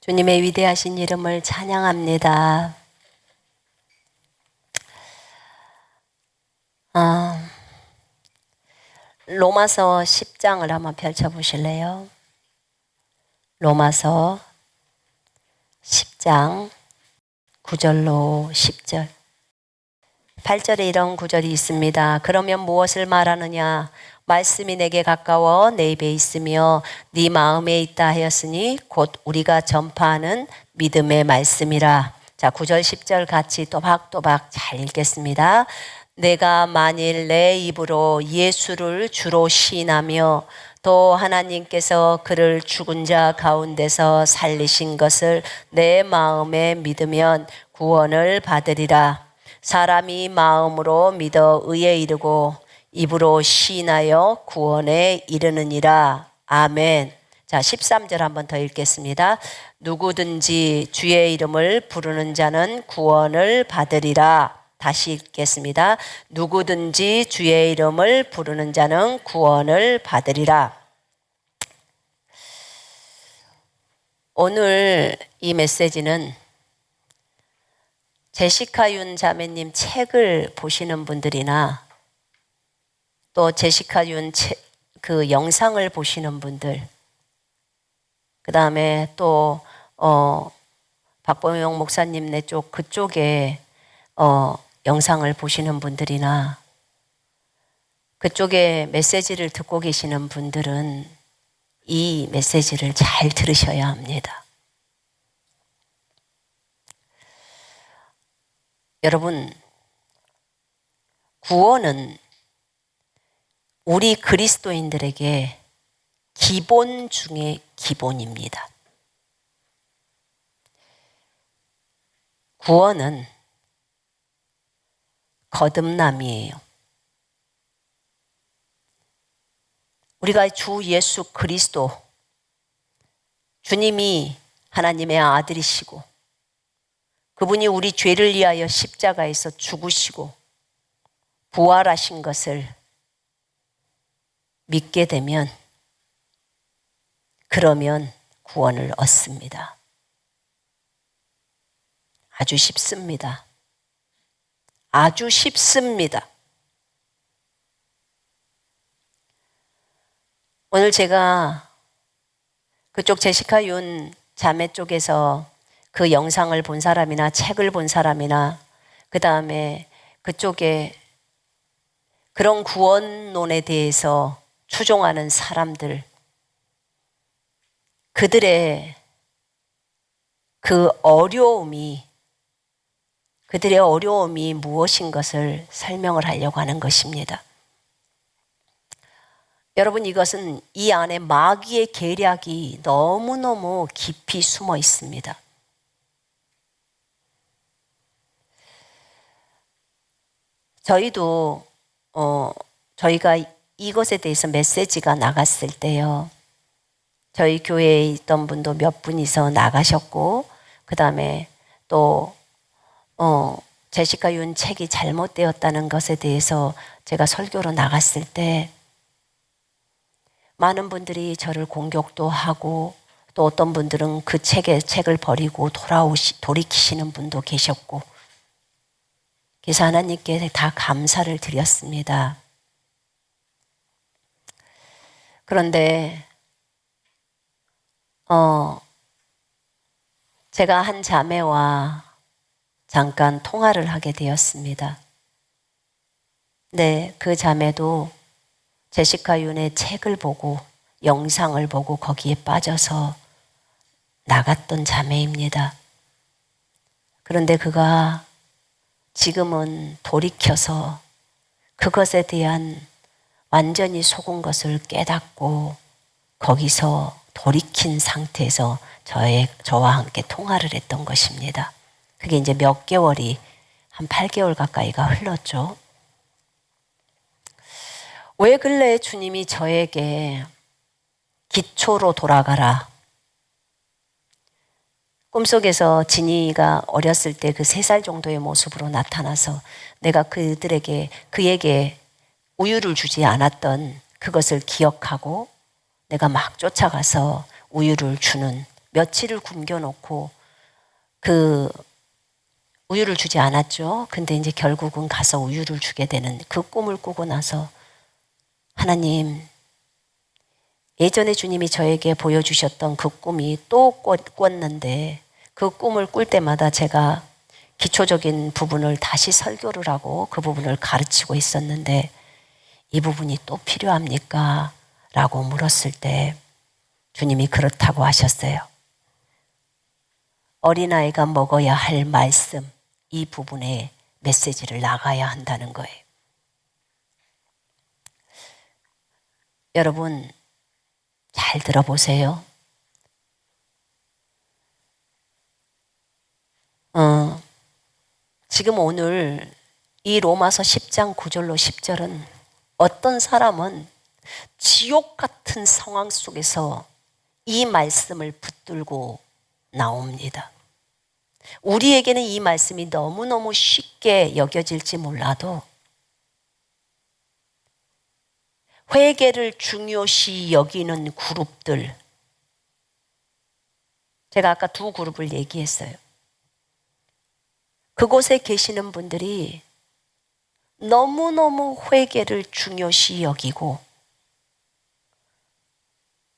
주님의 위대하신 이름을 찬양합니다. 로마서 10장을 한번 펼쳐보실래요? 로마서 10장 9절로 10절 8절에 이런 구절이 있습니다. 그러면 무엇을 말하느냐? 말씀이 내게 가까워 내 입에 있으며 네 마음에 있다 하였으니 곧 우리가 전파하는 믿음의 말씀이라. 자, 9절 10절 같이 또박또박 잘 읽겠습니다. 내가 만일 내 입으로 예수를 주로 시인하며 또 하나님께서 그를 죽은 자 가운데서 살리신 것을 내 마음에 믿으면 구원을 받으리라. 사람이 마음으로 믿어 의에 이르고 입으로 시인하여 구원에 이르느니라. 아멘. 자, 13절 한번 더 읽겠습니다. 누구든지 주의 이름을 부르는 자는 구원을 받으리라. 다시 읽겠습니다. 누구든지 주의 이름을 부르는 자는 구원을 받으리라. 오늘 이 메시지는 제시카 윤 자매님 책을 보시는 분들이나 또 제시카 윤 그 영상을 보시는 분들, 그 다음에 또 박범용 목사님네 쪽 그쪽에 영상을 보시는 분들이나 그쪽에 메시지를 듣고 계시는 분들은 이 메시지를 잘 들으셔야 합니다. 여러분, 구원은 우리 그리스도인들에게 기본 중에 기본입니다. 구원은 거듭남이에요. 우리가 주 예수 그리스도, 주님이 하나님의 아들이시고 그분이 우리 죄를 위하여 십자가에서 죽으시고 부활하신 것을 믿게 되면 그러면 구원을 얻습니다. 아주 쉽습니다. 아주 쉽습니다. 오늘 제가 그쪽 제시카 윤 자매 쪽에서 그 영상을 본 사람이나 책을 본 사람이나 그 다음에 그쪽에 그런 구원론에 대해서 추종하는 사람들, 그들의 어려움이 무엇인 것을 설명을 하려고 하는 것입니다. 여러분, 이것은 이 안에 마귀의 계략이 너무너무 깊이 숨어 있습니다. 저희도 저희가 이것에 대해서 메시지가 나갔을 때요, 저희 교회에 있던 분도 몇 분이서 나가셨고, 그 다음에 또 제시카 윤 책이 잘못되었다는 것에 대해서 제가 설교로 나갔을 때 많은 분들이 저를 공격도 하고 또 어떤 분들은 그 책을 버리고 돌이키시는 분도 계셨고, 그래서 하나님께 다 감사를 드렸습니다. 그런데 제가 한 자매와 잠깐 통화를 하게 되었습니다. 네, 그 자매도 제시카 윤의 책을 보고 영상을 보고 거기에 빠져서 나갔던 자매입니다. 그런데 그가 지금은 돌이켜서 그것에 대한 완전히 속은 것을 깨닫고 거기서 돌이킨 상태에서 저와 함께 통화를 했던 것입니다. 그게 이제 몇 개월이, 한 8개월 가까이가 흘렀죠. 왜 근래 주님이 저에게 기초로 돌아가라, 꿈속에서 진이가 어렸을 때 그 3살 정도의 모습으로 나타나서 내가 그에게 우유를 주지 않았던 그것을 기억하고 내가 막 쫓아가서 우유를 주는 며칠을 굶겨놓고 그 우유를 주지 않았죠. 근데 이제 결국은 가서 우유를 주게 되는 그 꿈을 꾸고 나서 하나님, 예전에 주님이 저에게 보여주셨던 그 꿈이 또 꿨는데 그 꿈을 꿀 때마다 제가 기초적인 부분을 다시 설교를 하고 그 부분을 가르치고 있었는데 이 부분이 또 필요합니까? 라고 물었을 때 주님이 그렇다고 하셨어요. 어린아이가 먹어야 할 말씀, 이 부분에 메시지를 나가야 한다는 거예요. 여러분, 잘 들어보세요. 지금 오늘 이 로마서 10장 9절로 10절은 어떤 사람은 지옥 같은 상황 속에서 이 말씀을 붙들고 나옵니다. 우리에게는 이 말씀이 너무너무 쉽게 여겨질지 몰라도 회개를 중요시 여기는 그룹들, 제가 아까 두 그룹을 얘기했어요. 그곳에 계시는 분들이 너무너무 회개를 중요시 여기고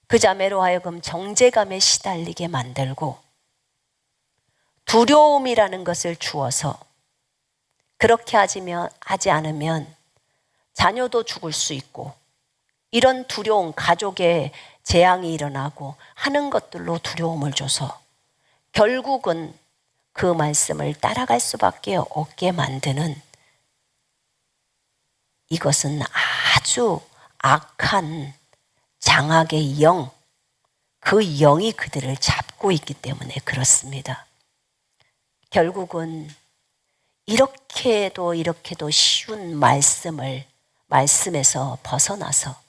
그 자매로 하여금 정죄감에 시달리게 만들고 두려움이라는 것을 주어서 그렇게 하지 않으면 자녀도 죽을 수 있고 이런 두려움, 가족에 재앙이 일어나고 하는 것들로 두려움을 줘서 결국은 그 말씀을 따라갈 수밖에 없게 만드는, 이것은 아주 악한 장악의 영, 그 영이 그들을 잡고 있기 때문에 그렇습니다. 결국은 이렇게도 쉬운 말씀에서 벗어나서,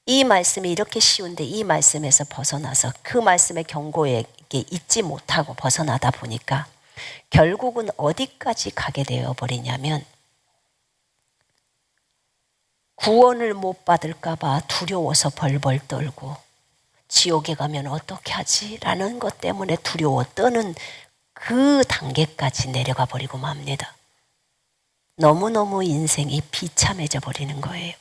이 말씀이 이렇게 쉬운데 이 말씀에서 벗어나서 그 말씀의 경고에 잊지 못하고 벗어나다 보니까 결국은 어디까지 가게 되어 버리냐면 구원을 못 받을까 봐 두려워서 벌벌 떨고 지옥에 가면 어떻게 하지? 라는 것 때문에 두려워 떠는 그 단계까지 내려가 버리고 맙니다. 너무너무 인생이 비참해져 버리는 거예요.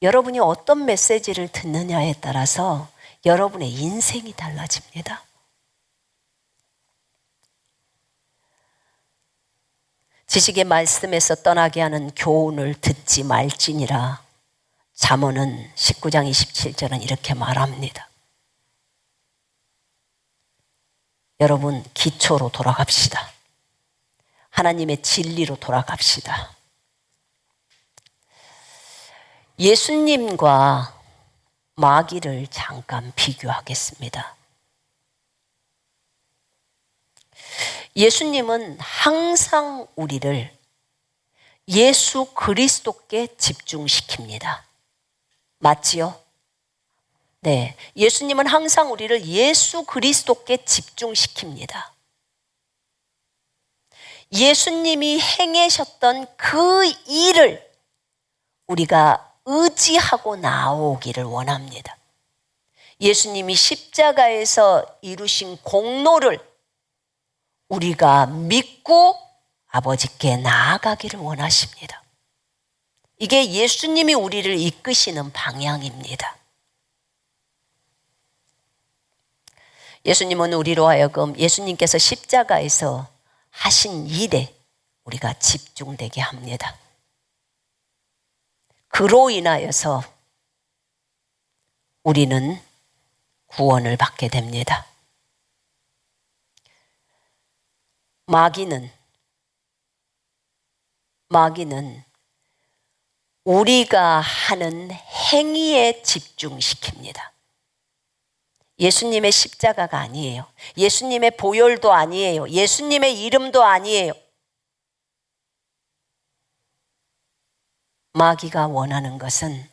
여러분이 어떤 메시지를 듣느냐에 따라서 여러분의 인생이 달라집니다. 지식의 말씀에서 떠나게 하는 교훈을 듣지 말지니라. 잠언은 19장 27절은 이렇게 말합니다. 여러분, 기초로 돌아갑시다. 하나님의 진리로 돌아갑시다. 예수님과 마귀를 잠깐 비교하겠습니다. 예수님은 항상 우리를 예수 그리스도께 집중시킵니다. 맞지요? 네. 예수님은 항상 우리를 예수 그리스도께 집중시킵니다. 예수님이 행하셨던 그 일을 우리가 의지하고 나오기를 원합니다. 예수님이 십자가에서 이루신 공로를 우리가 믿고 아버지께 나아가기를 원하십니다. 이게 예수님이 우리를 이끄시는 방향입니다. 예수님은 우리로 하여금 예수님께서 십자가에서 하신 일에 우리가 집중되게 합니다. 그로 인하여서 우리는 구원을 받게 됩니다. 마귀는 우리가 하는 행위에 집중시킵니다. 예수님의 십자가가 아니에요. 예수님의 보혈도 아니에요. 예수님의 이름도 아니에요. 마귀가 원하는 것은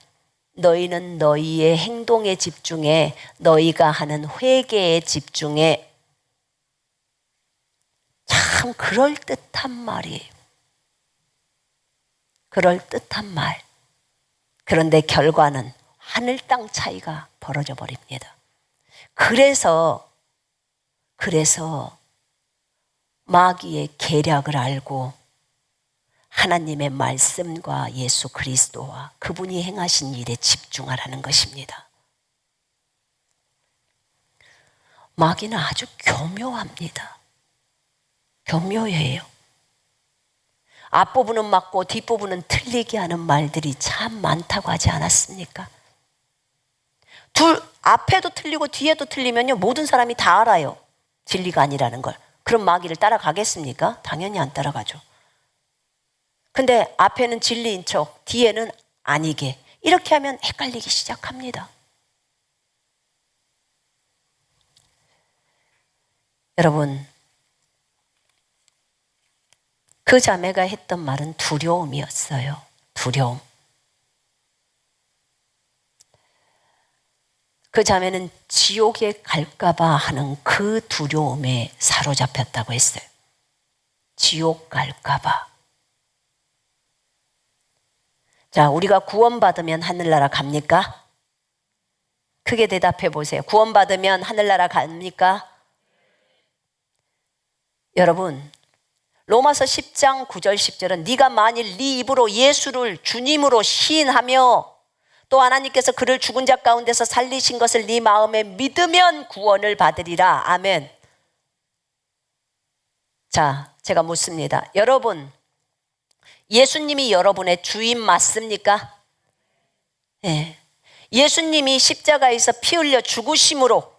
너희는 너희의 행동에 집중해, 너희가 하는 회개에 집중해. 참 그럴듯한 말이에요. 그럴듯한 말. 그런데 결과는 하늘 땅 차이가 벌어져 버립니다. 그래서 마귀의 계략을 알고 하나님의 말씀과 예수 그리스도와 그분이 행하신 일에 집중하라는 것입니다. 마귀는 아주 교묘합니다. 교묘해요. 앞부분은 맞고 뒷부분은 틀리게 하는 말들이 참 많다고 하지 않았습니까? 앞에도 틀리고 뒤에도 틀리면요, 모든 사람이 다 알아요. 진리가 아니라는 걸. 그럼 마귀를 따라가겠습니까? 당연히 안 따라가죠. 근데 앞에는 진리인 척, 뒤에는 아니게. 이렇게 하면 헷갈리기 시작합니다. 여러분, 그 자매가 했던 말은 두려움이었어요. 두려움. 그 자매는 지옥에 갈까봐 하는 그 두려움에 사로잡혔다고 했어요. 지옥 갈까봐. 자, 우리가 구원받으면 하늘나라 갑니까? 크게 대답해 보세요. 구원받으면 하늘나라 갑니까? 여러분, 로마서 10장 9절 10절은 네가 만일 네 입으로 예수를 주님으로 시인하며 또 하나님께서 그를 죽은 자 가운데서 살리신 것을 네 마음에 믿으면 구원을 받으리라. 아멘. 자, 제가 묻습니다. 여러분, 예수님이 여러분의 주인 맞습니까? 네. 예수님이 십자가에서 피 흘려 죽으심으로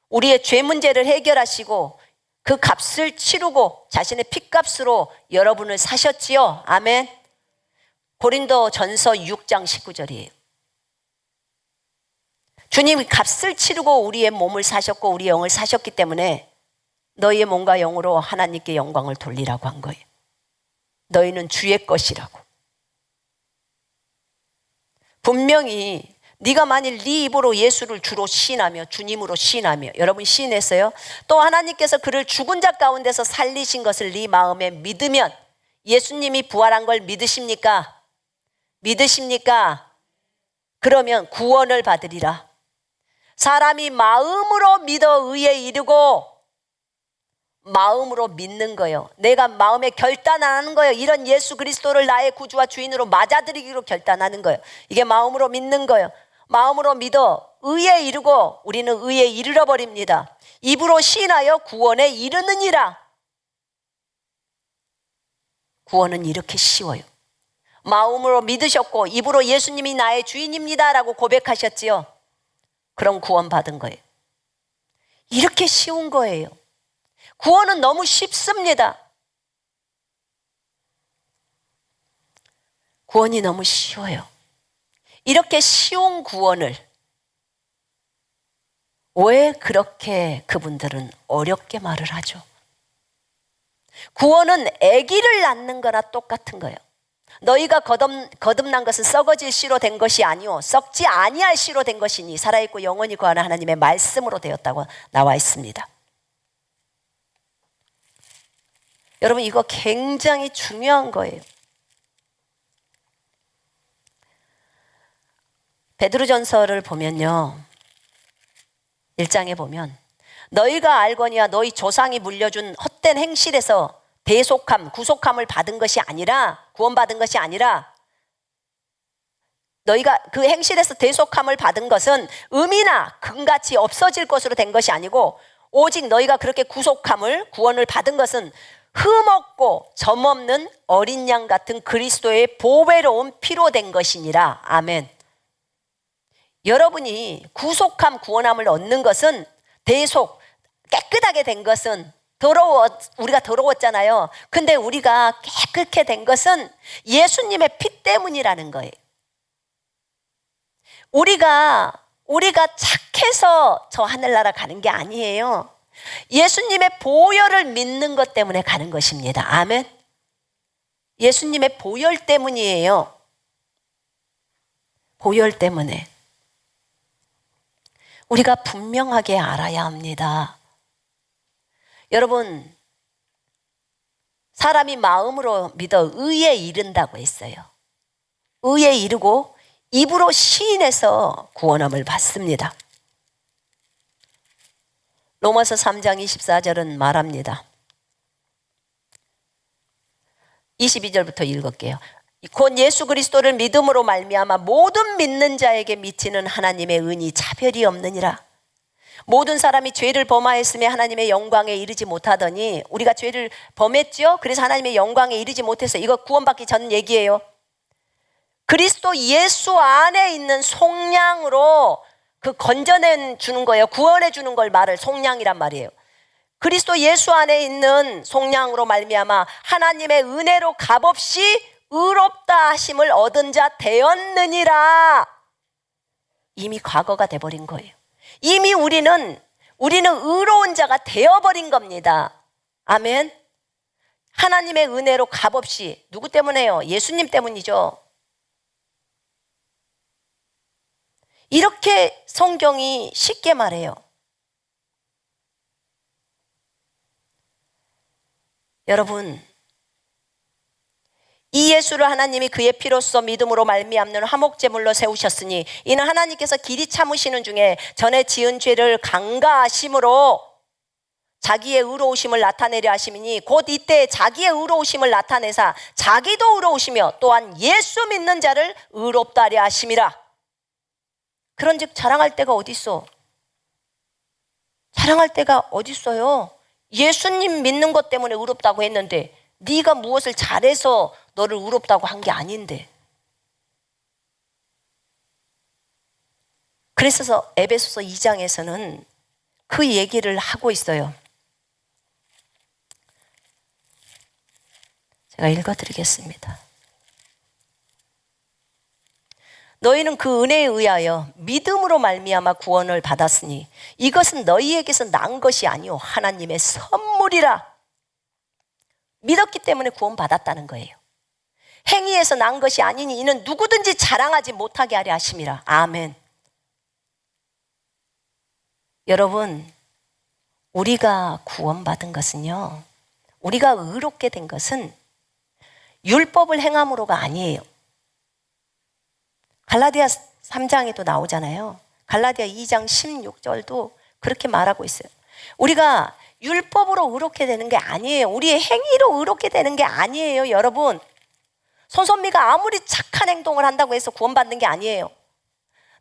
우리의 죄 문제를 해결하시고 그 값을 치르고 자신의 피값으로 여러분을 사셨지요. 아멘. 고린도전서 6장 19절이에요. 주님이 값을 치르고 우리의 몸을 사셨고 우리의 영을 사셨기 때문에 너희의 몸과 영으로 하나님께 영광을 돌리라고 한 거예요. 너희는 주의 것이라고. 분명히 네가 만일 네 입으로 예수를 주로 시인하며 주님으로 시인하며, 여러분 시인했어요? 또 하나님께서 그를 죽은 자 가운데서 살리신 것을 네 마음에 믿으면, 예수님이 부활한 걸 믿으십니까? 믿으십니까? 그러면 구원을 받으리라. 사람이 마음으로 믿어 의에 이르고, 마음으로 믿는 거예요. 내가 마음에 결단하는 거예요. 이런 예수 그리스도를 나의 구주와 주인으로 맞아들이기로 결단하는 거예요. 이게 마음으로 믿는 거예요. 마음으로 믿어 의에 이르고, 우리는 의에 이르러 버립니다. 입으로 시인하여 구원에 이르느니라. 구원은 이렇게 쉬워요. 마음으로 믿으셨고 입으로 예수님이 나의 주인입니다 라고 고백하셨지요. 그럼 구원 받은 거예요. 이렇게 쉬운 거예요. 구원은 너무 쉽습니다. 구원이 너무 쉬워요. 이렇게 쉬운 구원을 왜 그렇게 그분들은 어렵게 말을 하죠? 구원은 아기를 낳는 거나 똑같은 거예요. 너희가 거듭난 것은 썩어질 씨로 된 것이 아니오 썩지 아니할 씨로 된 것이니 살아있고 영원히 거하는 하나님의 말씀으로 되었다고 나와 있습니다. 여러분, 이거 굉장히 중요한 거예요. 베드로전서를 보면요, 1장에 보면 너희가 알거니와 너희 조상이 물려준 헛된 행실에서 대속함, 구속함을 받은 것이 아니라, 구원받은 것이 아니라, 너희가 그 행실에서 대속함을 받은 것은 음이나 금같이 없어질 것으로 된 것이 아니고, 오직 너희가 그렇게 구원을 받은 것은 흠없고 점없는 어린 양 같은 그리스도의 보배로운 피로 된 것이니라. 아멘. 여러분이 구속함, 구원함을 얻는 것은, 대속, 깨끗하게 된 것은, 우리가 더러웠잖아요. 근데 우리가 깨끗게 된 것은 예수님의 피 때문이라는 거예요. 우리가 착해서 저 하늘나라 가는 게 아니에요. 예수님의 보혈을 믿는 것 때문에 가는 것입니다. 아멘. 예수님의 보혈 때문이에요. 보혈 때문에. 우리가 분명하게 알아야 합니다. 여러분, 사람이 마음으로 믿어 의에 이른다고 했어요. 의에 이르고 입으로 시인해서 구원함을 받습니다. 로마서 3장 24절은 말합니다. 22절부터 읽을게요. 곧 예수 그리스도를 믿음으로 말미암아 모든 믿는 자에게 미치는 하나님의 은이 차별이 없느니라. 모든 사람이 죄를 범하였으며 하나님의 영광에 이르지 못하더니, 우리가 죄를 범했죠. 그래서 하나님의 영광에 이르지 못해서, 이거 구원받기 전 얘기예요. 그리스도 예수 안에 있는 속량으로 그 건져내 주는 거예요. 구원해 주는 걸 말을 속량이란 말이에요. 그리스도 예수 안에 있는 속량으로 말미암아 하나님의 은혜로 값없이 의롭다 하심을 얻은 자 되었느니라. 이미 과거가 돼버린 거예요. 이미 우리는 의로운 자가 되어버린 겁니다. 아멘. 하나님의 은혜로 값없이. 누구 때문에요? 예수님 때문이죠. 이렇게 성경이 쉽게 말해요. 여러분, 이 예수를 하나님이 그의 피로써 믿음으로 말미암는 화목제물로 세우셨으니 이는 하나님께서 길이 참으시는 중에 전에 지은 죄를 강가하심으로 자기의 의로우심을 나타내려 하심이니, 곧 이때 자기의 의로우심을 나타내사 자기도 의로우시며 또한 예수 믿는 자를 의롭다 하려 하심이라. 그런즉 자랑할 데가 어디 있어? 자랑할 데가 어디 있어요? 예수님 믿는 것 때문에 의롭다고 했는데 네가 무엇을 잘해서 너를 의롭다고 한 게 아닌데. 그래서 에베소서 2장에서는 그 얘기를 하고 있어요. 제가 읽어드리겠습니다. 너희는 그 은혜에 의하여 믿음으로 말미암아 구원을 받았으니 이것은 너희에게서 난 것이 아니요 하나님의 선물이라. 믿었기 때문에 구원받았다는 거예요. 행위에서 난 것이 아니니 이는 누구든지 자랑하지 못하게 하려 하심이라. 아멘. 여러분, 우리가 구원받은 것은요, 우리가 의롭게 된 것은 율법을 행함으로가 아니에요. 갈라디아 3장에도 나오잖아요. 갈라디아 2장 16절도 그렇게 말하고 있어요. 우리가 율법으로 의롭게 되는 게 아니에요. 우리의 행위로 의롭게 되는 게 아니에요. 여러분, 손선미가 아무리 착한 행동을 한다고 해서 구원받는 게 아니에요.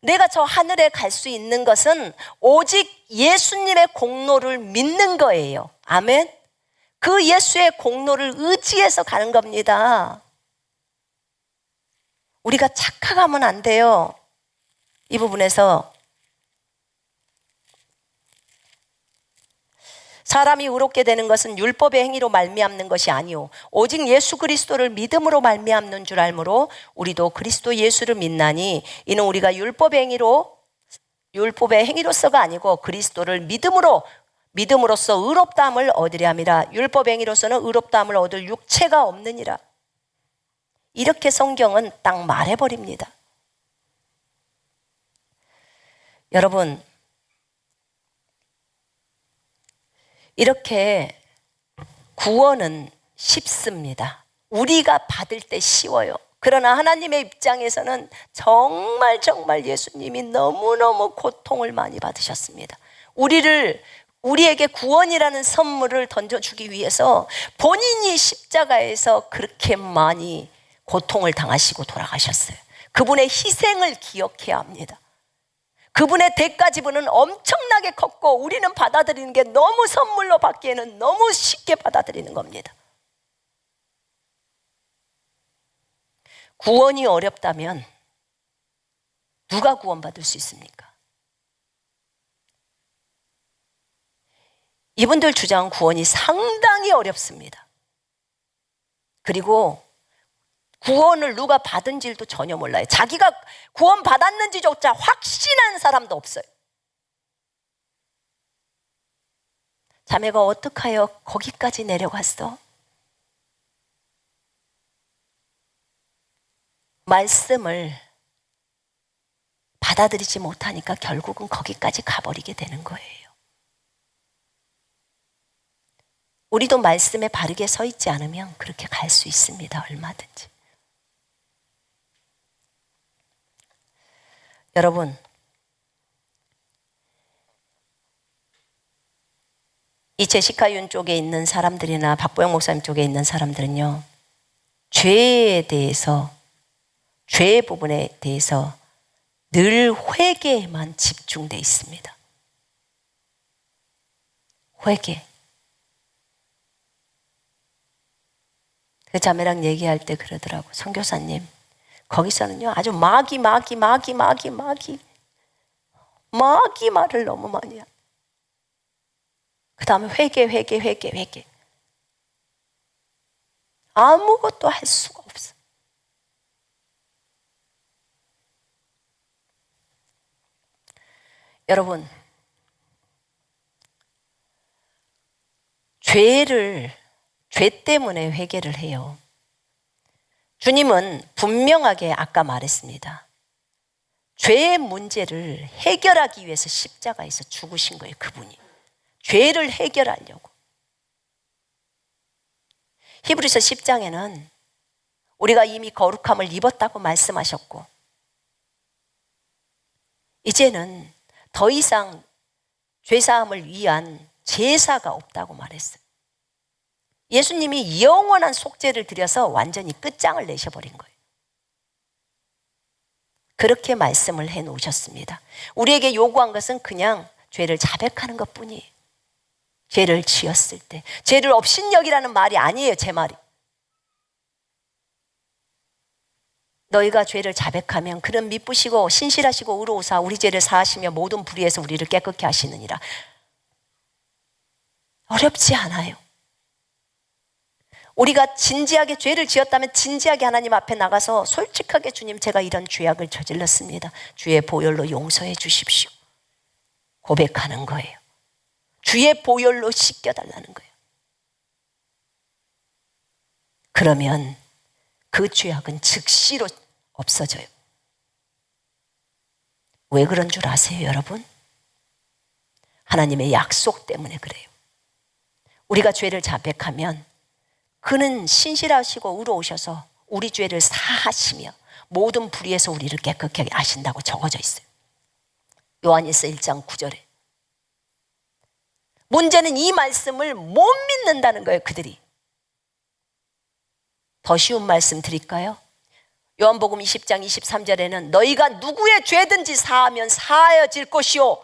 내가 저 하늘에 갈 수 있는 것은 오직 예수님의 공로를 믿는 거예요. 아멘. 그 예수의 공로를 의지해서 가는 겁니다. 우리가 착각하면 안 돼요. 이 부분에서 사람이 의롭게 되는 것은 율법의 행위로 말미암는 것이 아니오 오직 예수 그리스도를 믿음으로 말미암는 줄 알므로 우리도 그리스도 예수를 믿나니 이는 우리가 율법의 행위로서가 아니고 그리스도를 믿음으로써 의롭다함을 얻으려 함이라. 율법 행위로서는 의롭다함을 얻을 육체가 없느니라. 이렇게 성경은 딱 말해버립니다. 여러분, 이렇게 구원은 쉽습니다. 우리가 받을 때 쉬워요. 그러나 하나님의 입장에서는 정말 예수님이 너무너무 고통을 많이 받으셨습니다. 우리에게 구원이라는 선물을 던져주기 위해서 본인이 십자가에서 그렇게 많이 고통을 당하시고 돌아가셨어요. 그분의 희생을 기억해야 합니다. 그분의 대가 지불은 엄청나게 컸고 우리는 받아들이는 게 너무 선물로 받기에는 너무 쉽게 받아들이는 겁니다. 구원이 어렵다면 누가 구원받을 수 있습니까? 이분들 주장 구원이 상당히 어렵습니다. 그리고 구원을 누가 받은지도 전혀 몰라요. 자기가 구원 받았는지조차 확신한 사람도 없어요. 자매가 어떡하여 거기까지 내려갔어? 말씀을 받아들이지 못하니까 결국은 거기까지 가버리게 되는 거예요. 우리도 말씀에 바르게 서 있지 않으면 그렇게 갈 수 있습니다. 얼마든지. 여러분, 이 제시카 윤 쪽에 있는 사람들이나 박보영 목사님 쪽에 있는 사람들은요, 죄에 대해서, 죄 부분에 대해서 늘 회개에만 집중되어 있습니다. 회개. 그 자매랑 얘기할 때 그러더라고. 선교사님, 거기서는요 아주 마귀 말을 너무 많이 해요. 그 다음에 회개. 아무것도 할 수가 없어. 여러분, 죄 때문에 회개를 해요. 주님은 분명하게 아까 말했습니다. 죄의 문제를 해결하기 위해서 십자가에서 죽으신 거예요, 그분이. 죄를 해결하려고. 히브리서 10장에는 우리가 이미 거룩함을 입었다고 말씀하셨고, 이제는 더 이상 죄사함을 위한 제사가 없다고 말했어요. 예수님이 영원한 속죄를 드려서 완전히 끝장을 내셔버린 거예요. 그렇게 말씀을 해놓으셨습니다. 우리에게 요구한 것은 그냥 죄를 자백하는 것뿐이에요. 죄를 지었을 때. 죄를 업신여기라는 말이 아니에요, 제 말이. 너희가 죄를 자백하면 그는 미쁘시고 신실하시고 의로우사 우리 죄를 사하시며 모든 불의에서 우리를 깨끗게 하시느니라. 어렵지 않아요. 우리가 진지하게 죄를 지었다면 진지하게 하나님 앞에 나가서 솔직하게 주님, 제가 이런 죄악을 저질렀습니다. 주의 보혈로 용서해 주십시오. 고백하는 거예요. 주의 보혈로 씻겨달라는 거예요. 그러면 그 죄악은 즉시로 없어져요. 왜 그런 줄 아세요, 여러분? 하나님의 약속 때문에 그래요. 우리가 죄를 자백하면 그는 신실하시고 의로우셔서 우리 죄를 사하시며 모든 불의에서 우리를 깨끗하게 하신다고 적어져 있어요. 요한일서 1장 9절에. 문제는 이 말씀을 못 믿는다는 거예요, 그들이. 더 쉬운 말씀 드릴까요? 요한복음 20장 23절에는 너희가 누구의 죄든지 사하면 사하여질 것이요,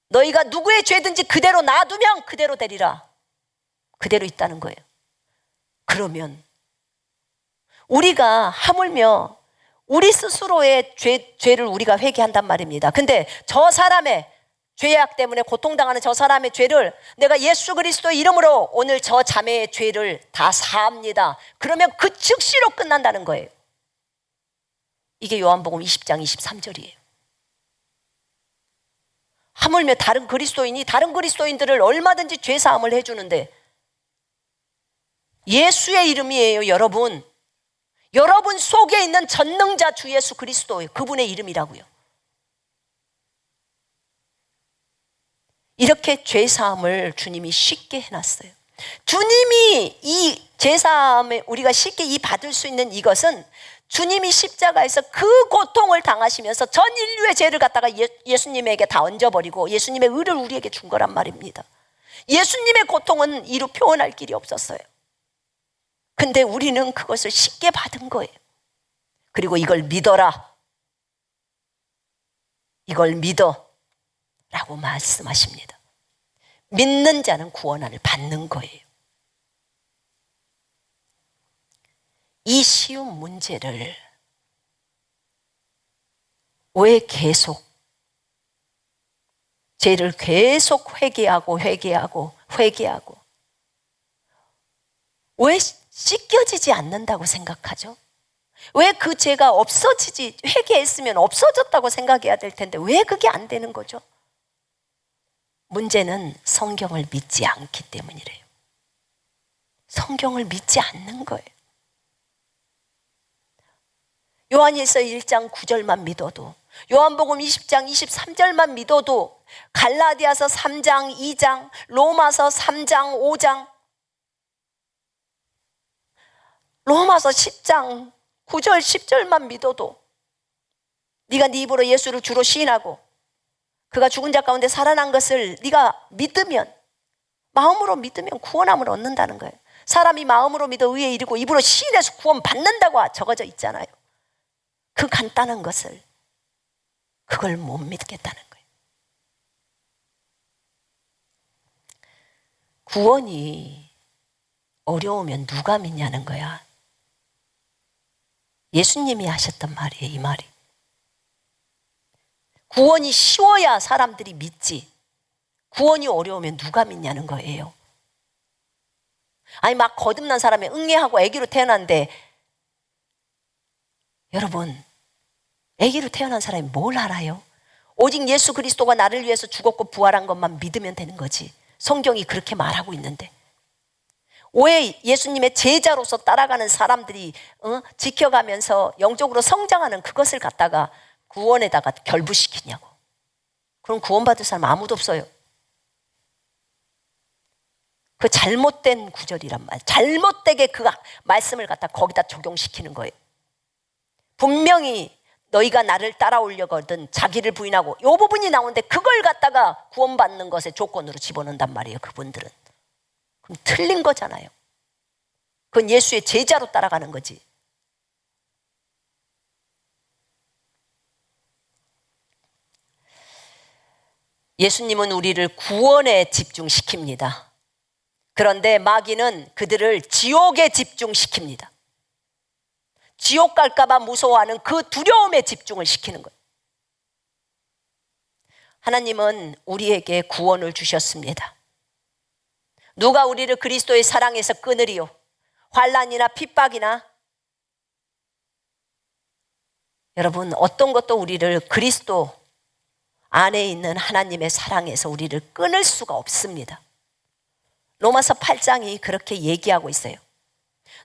너희가 누구의 죄든지 그대로 놔두면 그대로 되리라. 그대로 있다는 거예요. 그러면 우리가 하물며 우리 스스로의 죄를 우리가 회개한단 말입니다. 근데 저 사람의 죄악 때문에 고통당하는 저 사람의 죄를 내가 예수 그리스도 이름으로 오늘 저 자매의 죄를 다 사합니다. 그러면 그 즉시로 끝난다는 거예요. 이게 요한복음 20장 23절이에요. 하물며 다른 그리스도인이 다른 그리스도인들을 얼마든지 죄사함을 해주는데 예수의 이름이에요, 여러분. 여러분 속에 있는 전능자 주 예수 그리스도, 그분의 이름이라고요. 이렇게 죄사함을 주님이 쉽게 해놨어요. 주님이 이 죄사함을 우리가 쉽게 이 받을 수 있는 이것은 주님이 십자가에서 그 고통을 당하시면서 전 인류의 죄를 갖다가 예수님에게 다 얹어버리고 예수님의 의를 우리에게 준 거란 말입니다. 예수님의 고통은 이루 표현할 길이 없었어요. 근데 우리는 그것을 쉽게 받은 거예요. 그리고 이걸 믿어라. 이걸 믿어. 라고 말씀하십니다. 믿는 자는 구원을 받는 거예요. 이 쉬운 문제를 왜 계속 죄를 계속 회개하고 왜 씻겨지지 않는다고 생각하죠? 왜 그 죄가 없어지지, 회개했으면 없어졌다고 생각해야 될 텐데 왜 그게 안 되는 거죠? 문제는 성경을 믿지 않기 때문이래요. 성경을 믿지 않는 거예요. 요한일서 1장 9절만 믿어도, 요한복음 20장 23절만 믿어도, 갈라디아서 3장 2장, 로마서 3장 5장, 로마서 10장 9절 10절만 믿어도 네가 네 입으로 예수를 주로 시인하고 그가 죽은 자 가운데 살아난 것을 네가 믿으면, 마음으로 믿으면 구원함을 얻는다는 거예요. 사람이 마음으로 믿어 의에 이르고 입으로 시인해서 구원 받는다고 적어져 있잖아요. 그 간단한 것을, 그걸 못 믿겠다는 거예요. 구원이 어려우면 누가 믿냐는 거야. 예수님이 하셨단 말이에요, 이 말이. 구원이 쉬워야 사람들이 믿지, 구원이 어려우면 누가 믿냐는 거예요. 아니 막 거듭난 사람이 응애하고 아기로 태어났는데, 여러분 아기로 태어난 사람이 뭘 알아요? 오직 예수 그리스도가 나를 위해서 죽었고 부활한 것만 믿으면 되는 거지. 성경이 그렇게 말하고 있는데 왜 예수님의 제자로서 따라가는 사람들이 지켜가면서 영적으로 성장하는 그것을 갖다가 구원에다가 결부시키냐고. 그럼 구원받을 사람 아무도 없어요. 그 잘못된 구절이란 말, 잘못되게 그 말씀을 갖다 거기다 적용시키는 거예요. 분명히 너희가 나를 따라오려거든 자기를 부인하고, 이 부분이 나오는데 그걸 갖다가 구원받는 것의 조건으로 집어넣는단 말이에요. 그분들은. 그럼 틀린 거잖아요. 그건 예수의 제자로 따라가는 거지. 예수님은 우리를 구원에 집중시킵니다. 그런데 마귀는 그들을 지옥에 집중시킵니다. 지옥 갈까봐 무서워하는 그 두려움에 집중을 시키는 거예요. 하나님은 우리에게 구원을 주셨습니다. 누가 우리를 그리스도의 사랑에서 끊으리요? 환난이나 핍박이나, 여러분 어떤 것도 우리를 그리스도 안에 있는 하나님의 사랑에서 우리를 끊을 수가 없습니다. 로마서 8장이 그렇게 얘기하고 있어요.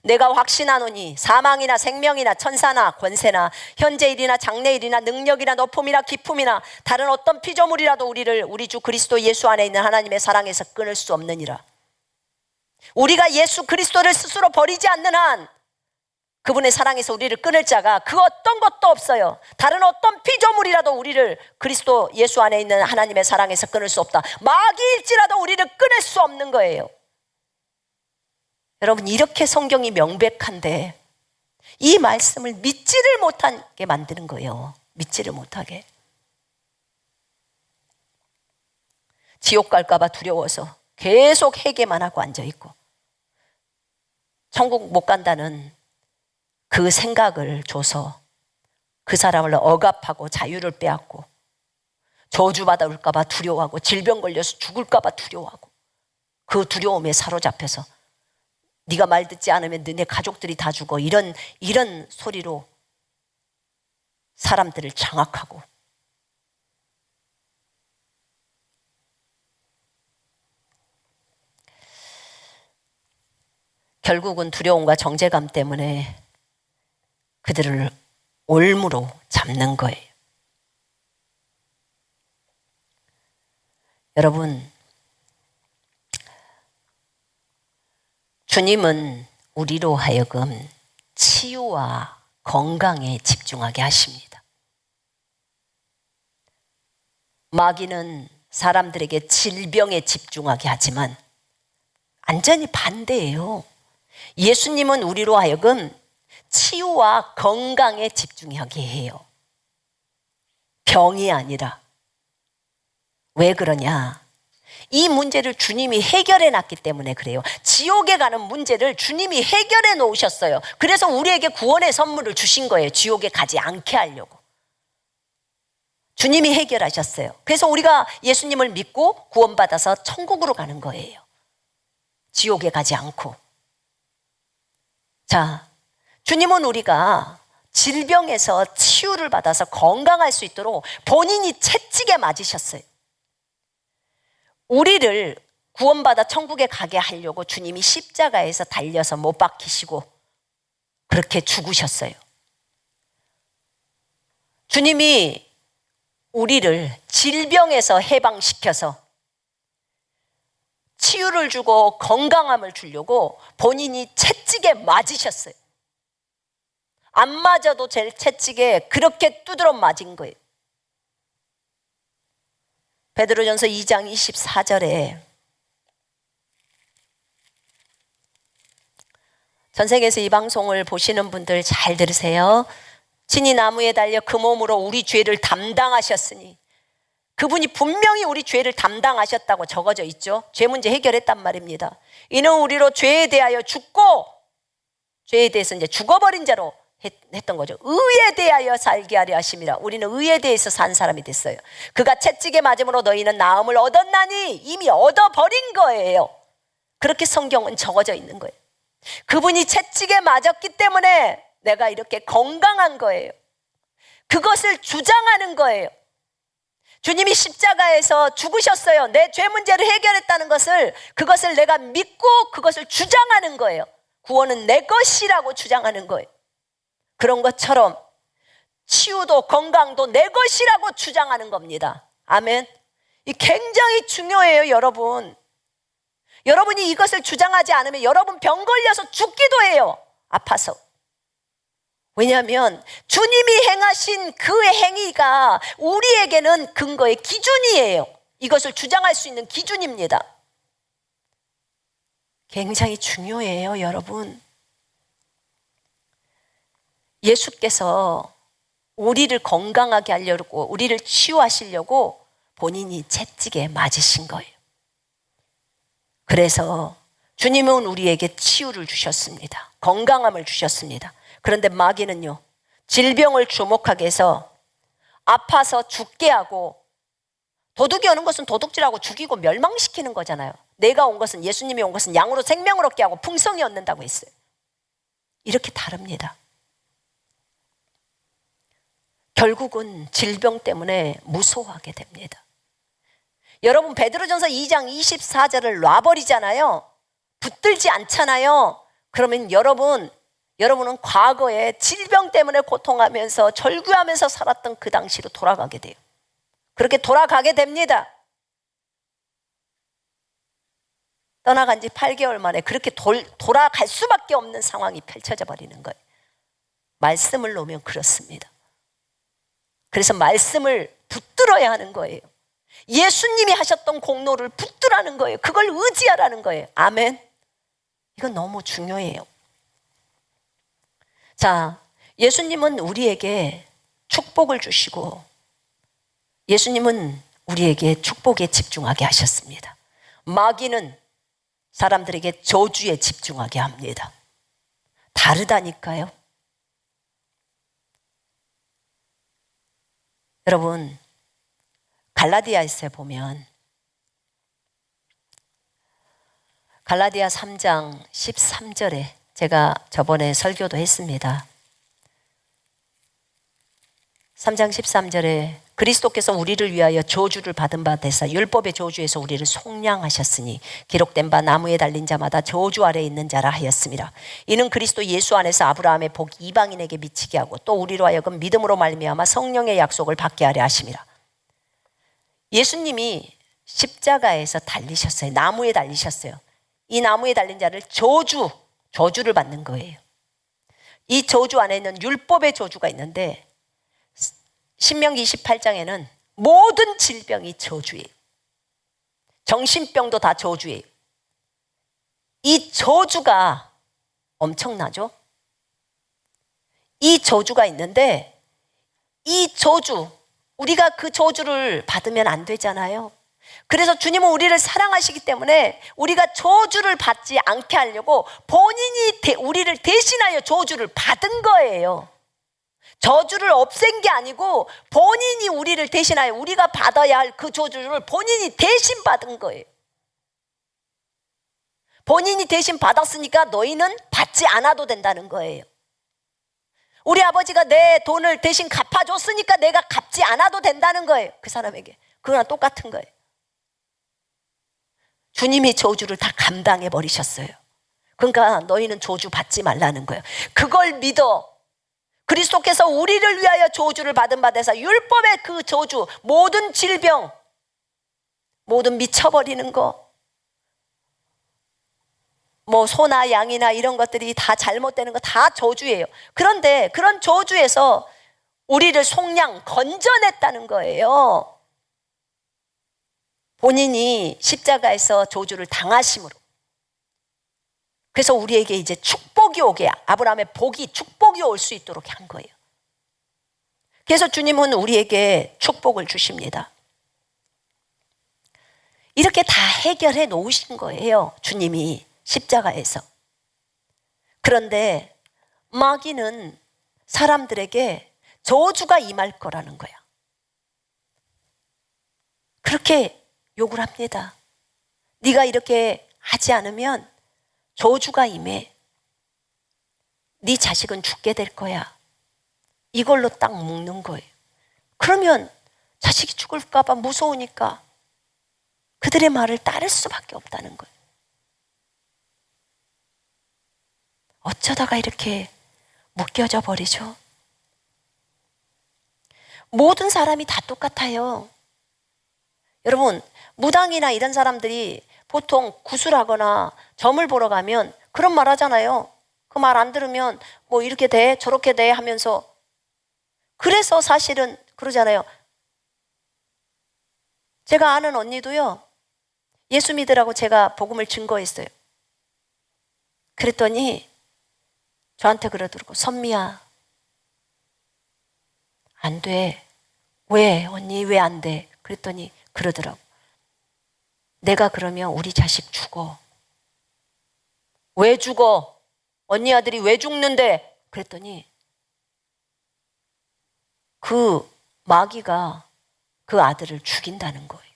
내가 확신하노니 사망이나 생명이나 천사나 권세나 현재일이나 장래일이나 능력이나 높음이나 깊음이나 다른 어떤 피조물이라도 우리를 우리 주 그리스도 예수 안에 있는 하나님의 사랑에서 끊을 수 없느니라. 우리가 예수 그리스도를 스스로 버리지 않는 한 그분의 사랑에서 우리를 끊을 자가 그 어떤 것도 없어요. 다른 어떤 피조물이라도 우리를 그리스도 예수 안에 있는 하나님의 사랑에서 끊을 수 없다. 마귀일지라도 우리를 끊을 수 없는 거예요. 여러분 이렇게 성경이 명백한데 이 말씀을 믿지를 못하게 만드는 거예요. 믿지를 못하게. 지옥 갈까 봐 두려워서 계속 회개만 하고 앉아있고, 천국 못 간다는 그 생각을 줘서 그 사람을 억압하고 자유를 빼앗고, 저주받을까 봐 두려워하고, 질병 걸려서 죽을까 봐 두려워하고, 그 두려움에 사로잡혀서 네가 말 듣지 않으면 너네 가족들이 다 죽어, 이런 소리로 사람들을 장악하고, 결국은 두려움과 정죄감 때문에 그들을 올무로 잡는 거예요. 여러분, 주님은 우리로 하여금 치유와 건강에 집중하게 하십니다. 마귀는 사람들에게 질병에 집중하게 하지만 완전히 반대예요. 예수님은 우리로 하여금 치유와 건강에 집중하게 해요. 병이 아니라. 왜 그러냐? 이 문제를 주님이 해결해 놨기 때문에 그래요. 지옥에 가는 문제를 주님이 해결해 놓으셨어요. 그래서 우리에게 구원의 선물을 주신 거예요. 지옥에 가지 않게 하려고. 주님이 해결하셨어요. 그래서 우리가 예수님을 믿고 구원받아서 천국으로 가는 거예요. 지옥에 가지 않고. 자, 주님은 우리가 질병에서 치유를 받아서 건강할 수 있도록 본인이 채찍에 맞으셨어요. 우리를 구원받아 천국에 가게 하려고 주님이 십자가에서 달려서 못 박히시고 그렇게 죽으셨어요. 주님이 우리를 질병에서 해방시켜서 치유를 주고 건강함을 주려고 본인이 채찍에 맞으셨어요. 안 맞아도 제 채찍에 그렇게 두드러 맞은 거예요. 베드로전서 2장 24절에 전 세계에서 이 방송을 보시는 분들 잘 들으세요. 친히 나무에 달려 그 몸으로 우리 죄를 담당하셨으니, 그분이 분명히 우리 죄를 담당하셨다고 적어져 있죠. 죄 문제 해결했단 말입니다. 이는 우리로 죄에 대하여 죽고, 죄에 대해서 이제 죽어버린 자로 했던 거죠. 의에 대하여 살게 하려 하심이라. 우리는 의에 대해서 산 사람이 됐어요. 그가 채찍에 맞음으로 너희는 나음을 얻었나니, 이미 얻어버린 거예요. 그렇게 성경은 적어져 있는 거예요. 그분이 채찍에 맞았기 때문에 내가 이렇게 건강한 거예요. 그것을 주장하는 거예요. 주님이 십자가에서 죽으셨어요. 내 죄 문제를 해결했다는 것을, 그것을 내가 믿고 그것을 주장하는 거예요. 구원은 내 것이라고 주장하는 거예요. 그런 것처럼 치유도 건강도 내 것이라고 주장하는 겁니다. 아멘. 이 굉장히 중요해요, 여러분. 여러분이 이것을 주장하지 않으면 여러분 병 걸려서 죽기도 해요. 아파서. 왜냐하면 주님이 행하신 그 행위가 우리에게는 근거의 기준이에요. 이것을 주장할 수 있는 기준입니다. 굉장히 중요해요, 여러분. 예수께서 우리를 건강하게 하려고, 우리를 치유하시려고 본인이 채찍에 맞으신 거예요. 그래서 주님은 우리에게 치유를 주셨습니다. 건강함을 주셨습니다. 그런데 마귀는요, 질병을 주목하게 해서 아파서 죽게 하고, 도둑이 오는 것은 도둑질하고 죽이고 멸망시키는 거잖아요. 내가 온 것은, 예수님이 온 것은 양으로 생명을 얻게 하고 풍성히 얻는다고 했어요. 이렇게 다릅니다. 결국은 질병 때문에 무서워하게 됩니다. 여러분, 베드로전서 2장 24절을 놔버리잖아요. 붙들지 않잖아요. 그러면 여러분은 과거에 질병 때문에 고통하면서 절규하면서 살았던 그 당시로 돌아가게 돼요. 그렇게 돌아가게 됩니다. 떠나간 지 8개월 만에 그렇게 돌아갈 수밖에 없는 상황이 펼쳐져 버리는 거예요. 말씀을 놓으면 그렇습니다. 그래서 말씀을 붙들어야 하는 거예요. 예수님이 하셨던 공로를 붙들라는 거예요. 그걸 의지하라는 거예요. 아멘. 이건 너무 중요해요. 자, 예수님은 우리에게 축복을 주시고, 예수님은 우리에게 축복에 집중하게 하셨습니다. 마귀는 사람들에게 저주에 집중하게 합니다. 다르다니까요. 여러분, 갈라디아서에 보면, 갈라디아 3장 13절에 제가 저번에 설교도 했습니다. 3장 13절에 그리스도께서 우리를 위하여 저주를 받은 바 되사 율법의 저주에서 우리를 속량하셨으니 기록된 바 나무에 달린 자마다 저주 아래에 있는 자라 하였습니다. 이는 그리스도 예수 안에서 아브라함의 복이 이방인에게 미치게 하고 또 우리로 하여금 믿음으로 말미암아 성령의 약속을 받게 하려 하심이라. 예수님이 십자가에서 달리셨어요. 나무에 달리셨어요. 이 나무에 달린 자를 저주를 받는 거예요. 이 저주 안에는 율법의 저주가 있는데, 신명기 28장에는 모든 질병이 저주예요. 정신병도 다 저주예요. 이 저주가 엄청나죠? 이 저주가 있는데, 이 저주, 우리가 그 저주를 받으면 안 되잖아요. 그래서 주님은 우리를 사랑하시기 때문에 우리가 저주를 받지 않게 하려고 본인이 우리를 대신하여 저주를 받은 거예요. 저주를 없앤 게 아니고 본인이 우리를 대신하여 우리가 받아야 할 그 저주를 본인이 대신 받은 거예요. 본인이 대신 받았으니까 너희는 받지 않아도 된다는 거예요. 우리 아버지가 내 돈을 대신 갚아줬으니까 내가 갚지 않아도 된다는 거예요. 그 사람에게. 그거랑 똑같은 거예요. 주님이 저주를 다 감당해 버리셨어요. 그러니까 너희는 저주 받지 말라는 거예요. 그걸 믿어. 그리스도께서 우리를 위하여 저주를 받은 바 되사 율법의 그 저주, 모든 질병, 모든 미쳐버리는 거, 뭐 소나 양이나 이런 것들이 다 잘못되는 거 다 저주예요. 그런데 그런 저주에서 우리를 속량 건져냈다는 거예요. 본인이 십자가에서 저주를 당하심으로. 그래서 우리에게 이제 축복이 오게, 아브라함의 복이, 축복이 올 수 있도록 한 거예요. 그래서 주님은 우리에게 축복을 주십니다. 이렇게 다 해결해 놓으신 거예요, 주님이 십자가에서. 그런데 마귀는 사람들에게 저주가 임할 거라는 거야. 그렇게 욕을 합니다. 네가 이렇게 하지 않으면 저주가 임해. 네 자식은 죽게 될 거야. 이걸로 딱 묶는 거예요. 그러면 자식이 죽을까 봐 무서우니까 그들의 말을 따를 수밖에 없다는 거예요. 어쩌다가 이렇게 묶여져 버리죠? 모든 사람이 다 똑같아요. 여러분, 무당이나 이런 사람들이 보통 구슬하거나 점을 보러 가면 그런 말 하잖아요. 그 말 안 들으면 뭐 이렇게 돼 저렇게 돼 하면서. 그래서 사실은 그러잖아요. 제가 아는 언니도요, 예수 믿으라고 제가 복음을 증거했어요. 그랬더니 저한테 그러더라고. 선미야, 안 돼. 왜 언니 왜 안 돼? 그랬더니 그러더라고. 내가 그러면 우리 자식 죽어. 왜 죽어? 언니 아들이 왜 죽는데? 그랬더니 그 마귀가 그 아들을 죽인다는 거예요.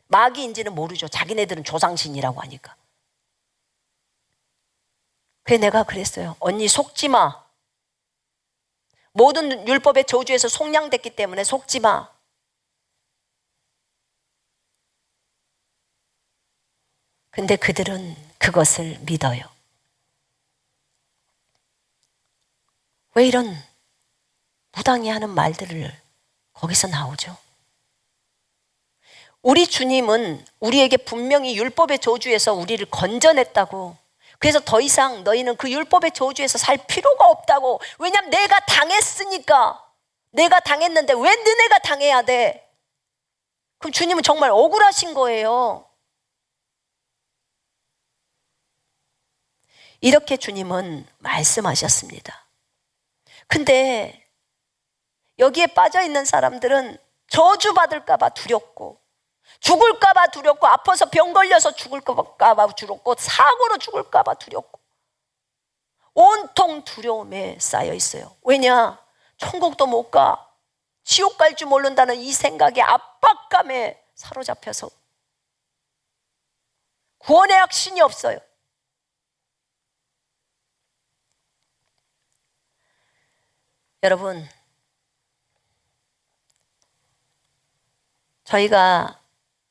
마귀인지는 모르죠. 자기네들은 조상신이라고 하니까. 그래서 내가 그랬어요. 언니 속지 마. 모든 율법의 저주에서 속량됐기 때문에 속지 마. 근데 그들은 그것을 믿어요. 왜 이런 무당이 하는 말들을 거기서 나오죠? 우리 주님은 우리에게 분명히 율법의 저주에서 우리를 건져냈다고. 그래서 더 이상 너희는 그 율법의 저주에서 살 필요가 없다고. 왜냐하면 내가 당했으니까. 내가 당했는데 왜 너네가 당해야 돼? 그럼 주님은 정말 억울하신 거예요. 이렇게 주님은 말씀하셨습니다. 근데 여기에 빠져있는 사람들은 저주받을까 봐 두렵고, 죽을까 봐 두렵고, 아파서 병 걸려서 죽을까 봐 두렵고, 사고로 죽을까 봐 두렵고, 온통 두려움에 쌓여 있어요. 왜냐? 천국도 못 가, 지옥 갈 줄 모른다는 이 생각에, 압박감에 사로잡혀서 구원의 확신이 없어요. 여러분, 저희가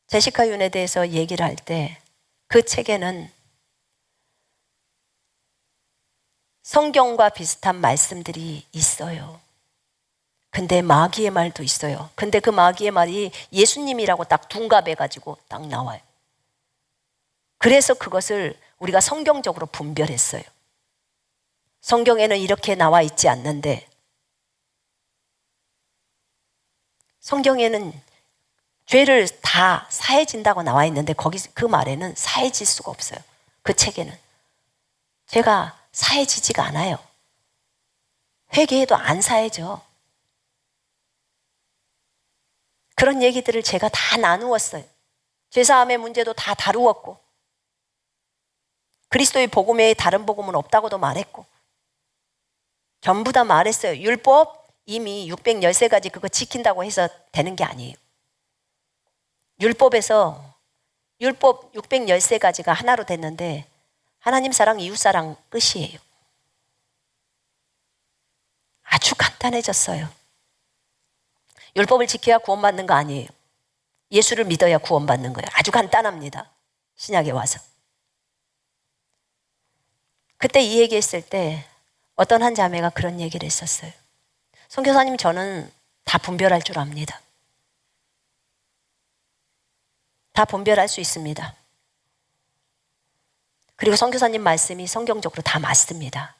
제시카 윤에 대해서 얘기를 할 때 그 책에는 성경과 비슷한 말씀들이 있어요. 근데 마귀의 말도 있어요. 근데 그 마귀의 말이 예수님이라고 딱 둔갑해가지고 딱 나와요. 그래서 그것을 우리가 성경적으로 분별했어요. 성경에는 이렇게 나와 있지 않는데, 성경에는 죄를 다 사해진다고 나와 있는데 거기 그 말에는 사해질 수가 없어요. 그 책에는 죄가 사해지지가 않아요. 회개해도 안 사해져. 그런 얘기들을 제가 다 나누었어요. 죄사함의 문제도 다 다루었고, 그리스도의 복음 외에 다른 복음은 없다고도 말했고, 전부 다 말했어요. 율법 이미 613가지 그거 지킨다고 해서 되는 게 아니에요. 율법에서 율법 613가지가 하나로 됐는데 하나님 사랑, 이웃 사랑 끝이에요. 아주 간단해졌어요. 율법을 지켜야 구원받는 거 아니에요. 예수를 믿어야 구원받는 거예요. 아주 간단합니다. 신약에 와서. 그때 이 얘기했을 때 어떤 한 자매가 그런 얘기를 했었어요. 선교사님, 저는 다 분별할 줄 압니다. 다 분별할 수 있습니다. 그리고 선교사님 말씀이 성경적으로 다 맞습니다.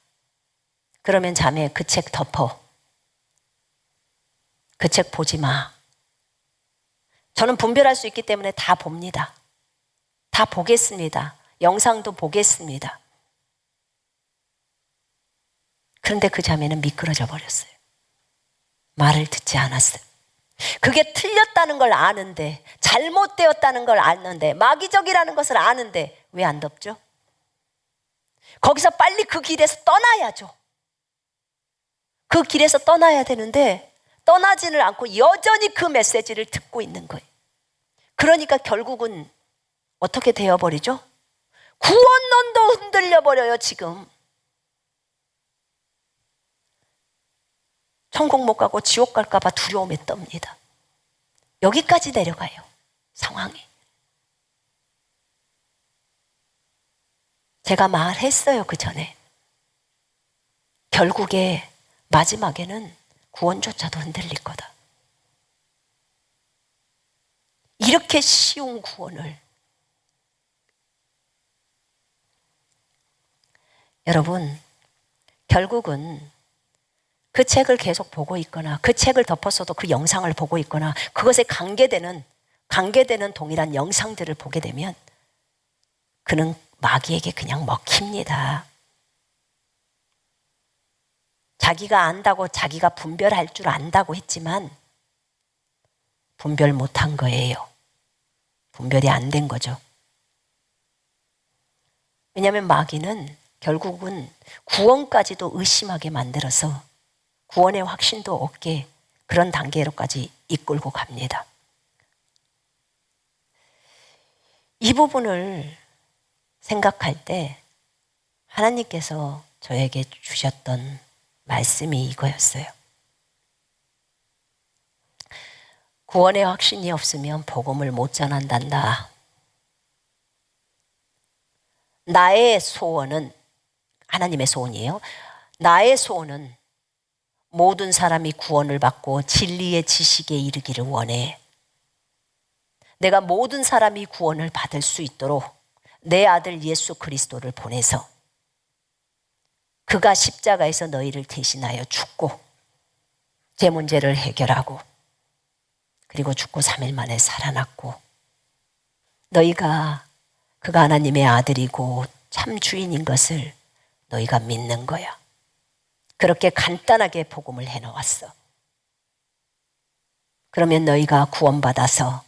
그러면 자매 그 책 덮어. 그 책 보지 마. 저는 분별할 수 있기 때문에 다 봅니다. 다 보겠습니다. 영상도 보겠습니다. 그런데 그 자매는 미끄러져 버렸어요. 말을 듣지 않았어요. 그게 틀렸다는 걸 아는데, 잘못되었다는 걸 아는데, 마귀적이라는 것을 아는데 왜 안 덮죠? 거기서 빨리 그 길에서 떠나야죠. 그 길에서 떠나야 되는데 떠나지를 않고 여전히 그 메시지를 듣고 있는 거예요. 그러니까 결국은 어떻게 되어버리죠? 구원론도 흔들려 버려요. 지금 천국 못 가고 지옥 갈까 봐 두려움에 떱니다. 여기까지 내려가요. 상황이. 제가 말했어요. 그 전에. 결국에 마지막에는 구원조차도 흔들릴 거다. 이렇게 쉬운 구원을. 여러분, 결국은 그 책을 계속 보고 있거나 그 책을 덮었어도 그 영상을 보고 있거나 그것에 관계되는 동일한 영상들을 보게 되면 그는 마귀에게 그냥 먹힙니다. 자기가 안다고 자기가 분별할 줄 안다고 했지만 분별 못한 거예요. 분별이 안 된 거죠. 왜냐하면 마귀는 결국은 구원까지도 의심하게 만들어서 구원의 확신도 없게 그런 단계로까지 이끌고 갑니다. 이 부분을 생각할 때 하나님께서 저에게 주셨던 말씀이 이거였어요. 구원의 확신이 없으면 복음을 못 전한단다. 나의 소원은, 하나님의 소원이에요. 나의 소원은 모든 사람이 구원을 받고 진리의 지식에 이르기를 원해. 내가 모든 사람이 구원을 받을 수 있도록 내 아들 예수 그리스도를 보내서 그가 십자가에서 너희를 대신하여 죽고 제 문제를 해결하고 그리고 죽고 3일 만에 살아났고 너희가 그가 하나님의 아들이고 참 주인인 것을 너희가 믿는 거야. 그렇게 간단하게 복음을 해놓았어. 그러면 너희가 구원받아서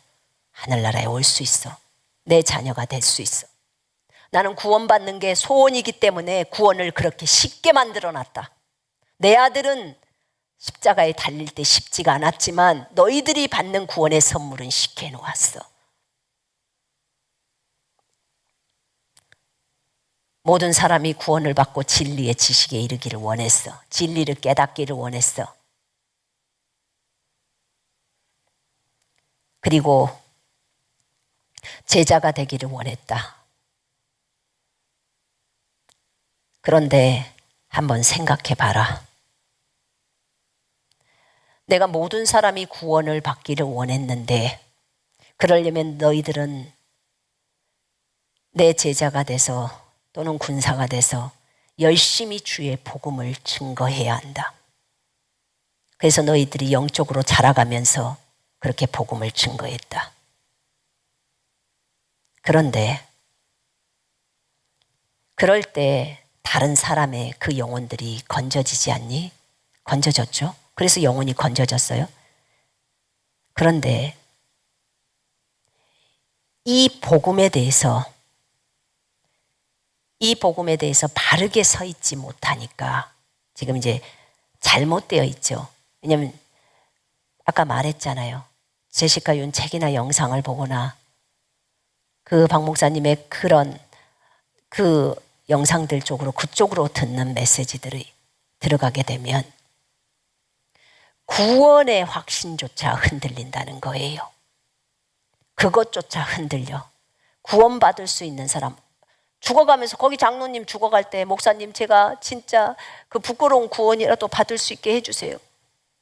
하늘나라에 올 수 있어. 내 자녀가 될 수 있어. 나는 구원받는 게 소원이기 때문에 구원을 그렇게 쉽게 만들어놨다. 내 아들은 십자가에 달릴 때 쉽지가 않았지만 너희들이 받는 구원의 선물은 쉽게 해놓았어. 모든 사람이 구원을 받고 진리의 지식에 이르기를 원했어. 진리를 깨닫기를 원했어. 그리고 제자가 되기를 원했다. 그런데 한번 생각해 봐라. 내가 모든 사람이 구원을 받기를 원했는데 그러려면 너희들은 내 제자가 돼서 또는 군사가 돼서 열심히 주의 복음을 증거해야 한다. 그래서 너희들이 영적으로 자라가면서 그렇게 복음을 증거했다. 그런데 그럴 때 다른 사람의 그 영혼들이 건져지지 않니? 건져졌죠? 그래서 영혼이 건져졌어요. 그런데 이 복음에 대해서 바르게 서 있지 못하니까 지금 이제 잘못되어 있죠. 왜냐하면 아까 말했잖아요. 제시카 윤 책이나 영상을 보거나 그 박 목사님의 그런 그 영상들 쪽으로 그쪽으로 듣는 메시지들이 들어가게 되면 구원의 확신조차 흔들린다는 거예요. 그것조차 흔들려. 구원받을 수 있는 사람, 죽어가면서 거기 장로님 죽어갈 때 목사님 제가 진짜 그 부끄러운 구원이라도 받을 수 있게 해주세요.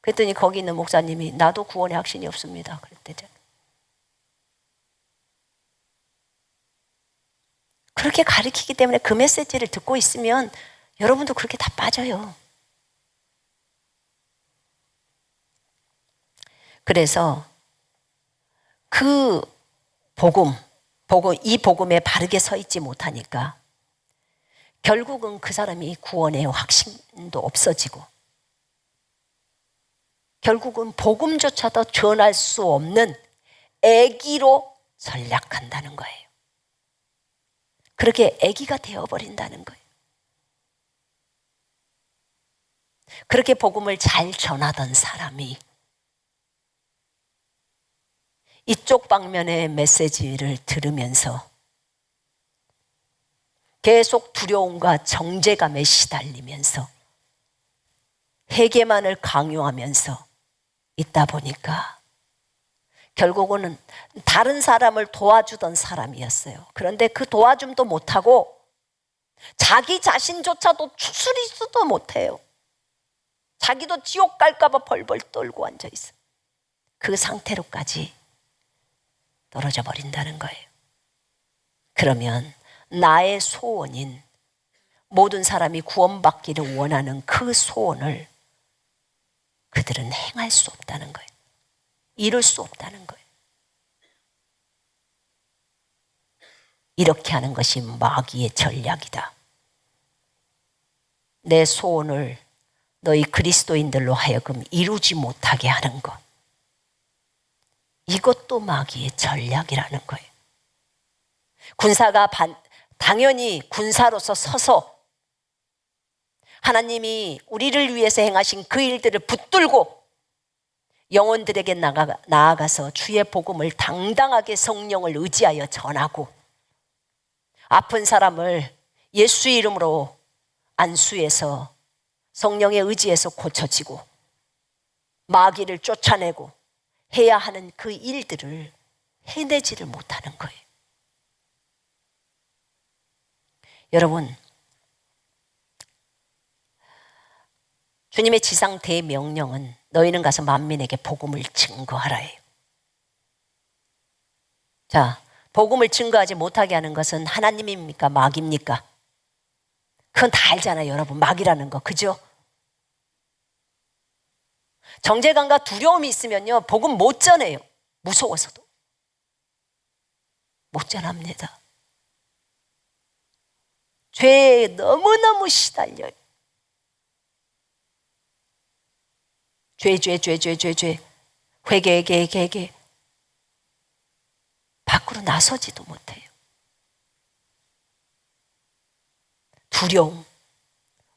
그랬더니 거기 있는 목사님이 나도 구원의 확신이 없습니다. 그랬대죠. 그렇게 가르치기 때문에 그 메시지를 듣고 있으면 여러분도 그렇게 다 빠져요. 그래서 그 이 복음에 바르게 서 있지 못하니까 결국은 그 사람이 구원의 확신도 없어지고 결국은 복음조차도 전할 수 없는 애기로 전락한다는 거예요. 그렇게 애기가 되어버린다는 거예요. 그렇게 복음을 잘 전하던 사람이 이쪽 방면의 메시지를 들으면서 계속 두려움과 정죄감에 시달리면서 회개만을 강요하면서 있다 보니까 결국은 다른 사람을 도와주던 사람이었어요. 그런데 그 도와줌도 못하고 자기 자신조차도 추스리지도 못해요. 자기도 지옥 갈까 봐 벌벌 떨고 앉아 있어요. 그 상태로까지 떨어져 버린다는 거예요. 그러면 나의 소원인 모든 사람이 구원받기를 원하는 그 소원을 그들은 행할 수 없다는 거예요. 이룰 수 없다는 거예요. 이렇게 하는 것이 마귀의 전략이다. 내 소원을 너희 그리스도인들로 하여금 이루지 못하게 하는 것. 이것도 마귀의 전략이라는 거예요. 군사가 당연히 군사로서 서서 하나님이 우리를 위해서 행하신 그 일들을 붙들고 영혼들에게 나아가서 주의 복음을 당당하게 성령을 의지하여 전하고 아픈 사람을 예수의 이름으로 안수해서 성령의 의지에서 고쳐지고 마귀를 쫓아내고 해야 하는 그 일들을 해내지를 못하는 거예요. 여러분, 주님의 지상 대명령은 너희는 가서 만민에게 복음을 증거하라예요. 자, 복음을 증거하지 못하게 하는 것은 하나님입니까? 마귀입니까? 그건 다 알잖아요, 여러분. 마귀라는 거, 그죠? 정죄감과 두려움이 있으면요, 복음 못 전해요. 무서워서도. 못 전합니다. 죄에 너무너무 시달려요. 죄. 회개. 밖으로 나서지도 못해요. 두려움.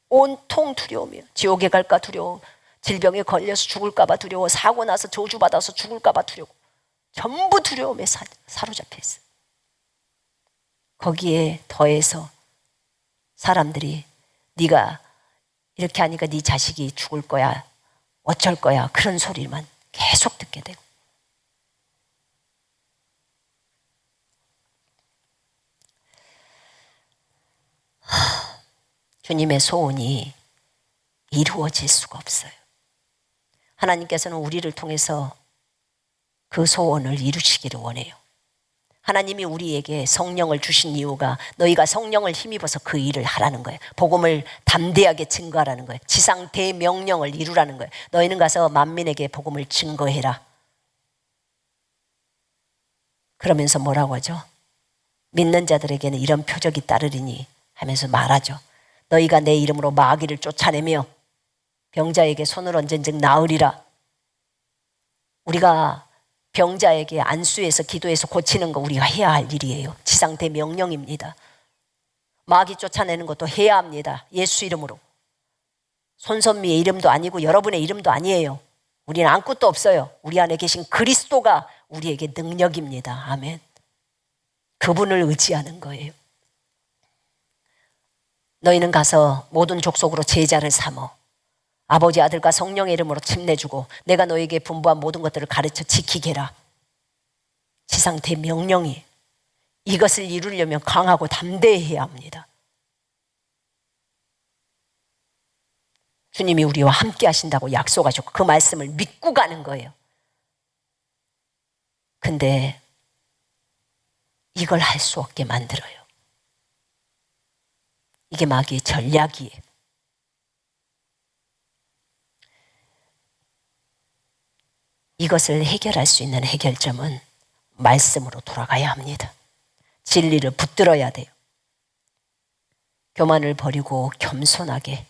온통 두려움이에요. 지옥에 갈까 두려워. 질병에 걸려서 죽을까봐 두려워. 사고 나서 저주받아서 죽을까봐 두려워. 전부 두려움에 사로잡혀 있어요. 거기에 더해서 사람들이 네가 이렇게 하니까 네 자식이 죽을 거야. 어쩔 거야. 그런 소리만 계속 듣게 되고. 주님의 소원이 이루어질 수가 없어요. 하나님께서는 우리를 통해서 그 소원을 이루시기를 원해요. 하나님이 우리에게 성령을 주신 이유가 너희가 성령을 힘입어서 그 일을 하라는 거예요. 복음을 담대하게 증거하라는 거예요. 지상 대명령을 이루라는 거예요. 너희는 가서 만민에게 복음을 증거해라. 그러면서 뭐라고 하죠? 믿는 자들에게는 이런 표적이 따르리니 하면서 말하죠. 너희가 내 이름으로 마귀를 쫓아내며 병자에게 손을 얹은즉 나으리라. 우리가 병자에게 안수해서 기도해서 고치는 거 우리가 해야 할 일이에요. 지상 대명령입니다. 마귀 쫓아내는 것도 해야 합니다. 예수 이름으로. 손선미의 이름도 아니고 여러분의 이름도 아니에요. 우리는 아무것도 없어요. 우리 안에 계신 그리스도가 우리에게 능력입니다. 아멘. 그분을 의지하는 거예요. 너희는 가서 모든 족속으로 제자를 삼어 아버지 아들과 성령의 이름으로 침례주고 내가 너에게 분부한 모든 것들을 가르쳐 지키게 해라. 지상 대명령이 이것을 이루려면 강하고 담대해야 합니다. 주님이 우리와 함께 하신다고 약속하셨고 그 말씀을 믿고 가는 거예요. 근데 이걸 할 수 없게 만들어요. 이게 마귀의 전략이에요. 이것을 해결할 수 있는 해결점은 말씀으로 돌아가야 합니다. 진리를 붙들어야 돼요. 교만을 버리고 겸손하게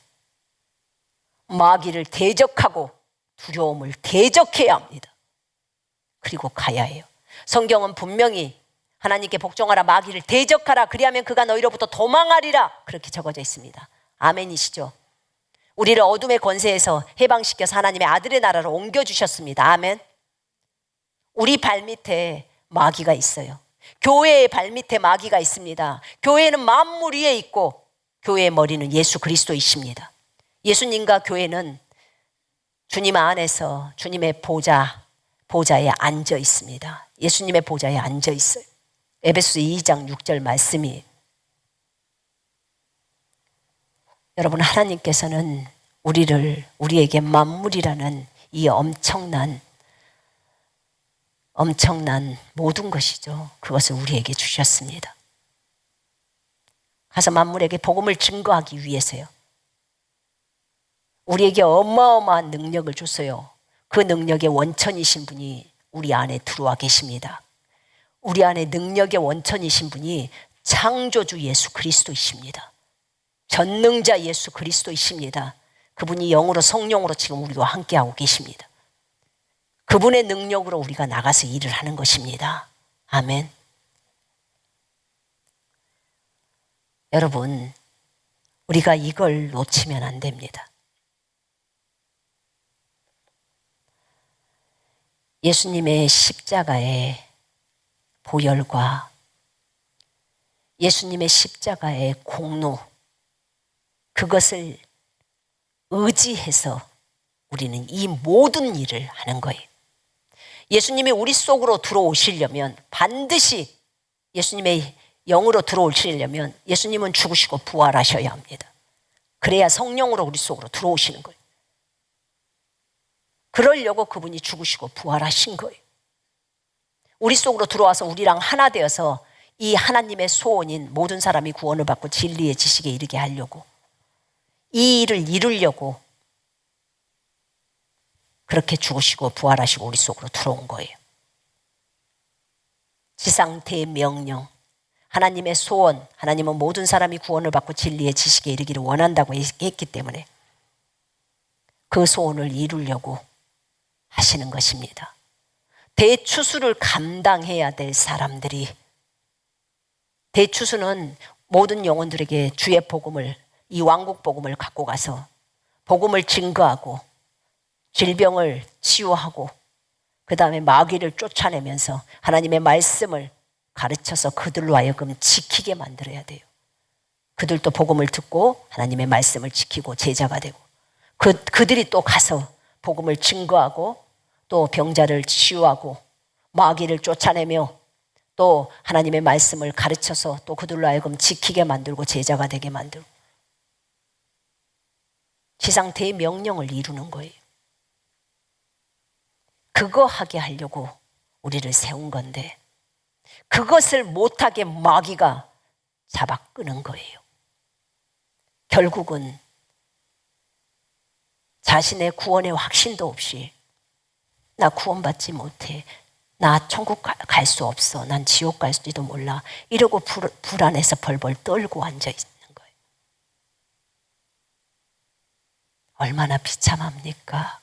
마귀를 대적하고 두려움을 대적해야 합니다. 그리고 가야 해요. 성경은 분명히 하나님께 복종하라, 마귀를 대적하라, 그리하면 그가 너희로부터 도망하리라, 그렇게 적어져 있습니다. 아멘이시죠? 우리를 어둠의 권세에서 해방시켜서 하나님의 아들의 나라로 옮겨주셨습니다. 아멘. 우리 발밑에 마귀가 있어요. 교회의 발밑에 마귀가 있습니다. 교회는 만물 위에 있고 교회의 머리는 예수 그리스도이십니다. 예수님과 교회는 주님 안에서 주님의 보좌에 앉아 있습니다. 예수님의 보좌에 앉아 있어요. 에베소 2장 6절 말씀이, 여러분, 하나님께서는 우리에게 만물이라는 이 엄청난 모든 것이죠. 그것을 우리에게 주셨습니다. 가서 만물에게 복음을 증거하기 위해서요. 우리에게 어마어마한 능력을 줬어요. 그 능력의 원천이신 분이 우리 안에 들어와 계십니다. 우리 안에 능력의 원천이신 분이 창조주 예수 그리스도이십니다. 전능자 예수 그리스도이십니다. 그분이 영으로 성령으로 지금 우리와 함께하고 계십니다. 그분의 능력으로 우리가 나가서 일을 하는 것입니다. 아멘. 여러분, 우리가 이걸 놓치면 안 됩니다. 예수님의 십자가의 보혈과 예수님의 십자가의 공로, 그것을 의지해서 우리는 이 모든 일을 하는 거예요. 예수님이 우리 속으로 들어오시려면, 반드시 예수님의 영으로 들어오시려면 예수님은 죽으시고 부활하셔야 합니다. 그래야 성령으로 우리 속으로 들어오시는 거예요. 그러려고 그분이 죽으시고 부활하신 거예요. 우리 속으로 들어와서 우리랑 하나 되어서 이 하나님의 소원인 모든 사람이 구원을 받고 진리의 지식에 이르게 하려고, 이 일을 이루려고 그렇게 죽으시고 부활하시고 우리 속으로 들어온 거예요. 지상 대명령, 하나님의 소원, 하나님은 모든 사람이 구원을 받고 진리의 지식에 이르기를 원한다고 했기 때문에 그 소원을 이루려고 하시는 것입니다. 대추수를 감당해야 될 사람들이, 대추수는 모든 영혼들에게 주의 복음을, 이 왕국 복음을 갖고 가서 복음을 증거하고 질병을 치유하고 그 다음에 마귀를 쫓아내면서 하나님의 말씀을 가르쳐서 그들로 하여금 지키게 만들어야 돼요. 그들도 복음을 듣고 하나님의 말씀을 지키고 제자가 되고, 그들이 또 가서 복음을 증거하고 또 병자를 치유하고 마귀를 쫓아내며 또 하나님의 말씀을 가르쳐서 또 그들로 하여금 지키게 만들고 제자가 되게 만들고, 지상 대명령을 이루는 거예요. 그거 하게 하려고 우리를 세운 건데 그것을 못하게 마귀가 잡아 끄는 거예요. 결국은 자신의 구원의 확신도 없이 나 구원받지 못해, 나 천국 갈 수 없어, 난 지옥 갈지도 몰라, 이러고 불안해서 벌벌 떨고 앉아 있는 거예요. 얼마나 비참합니까?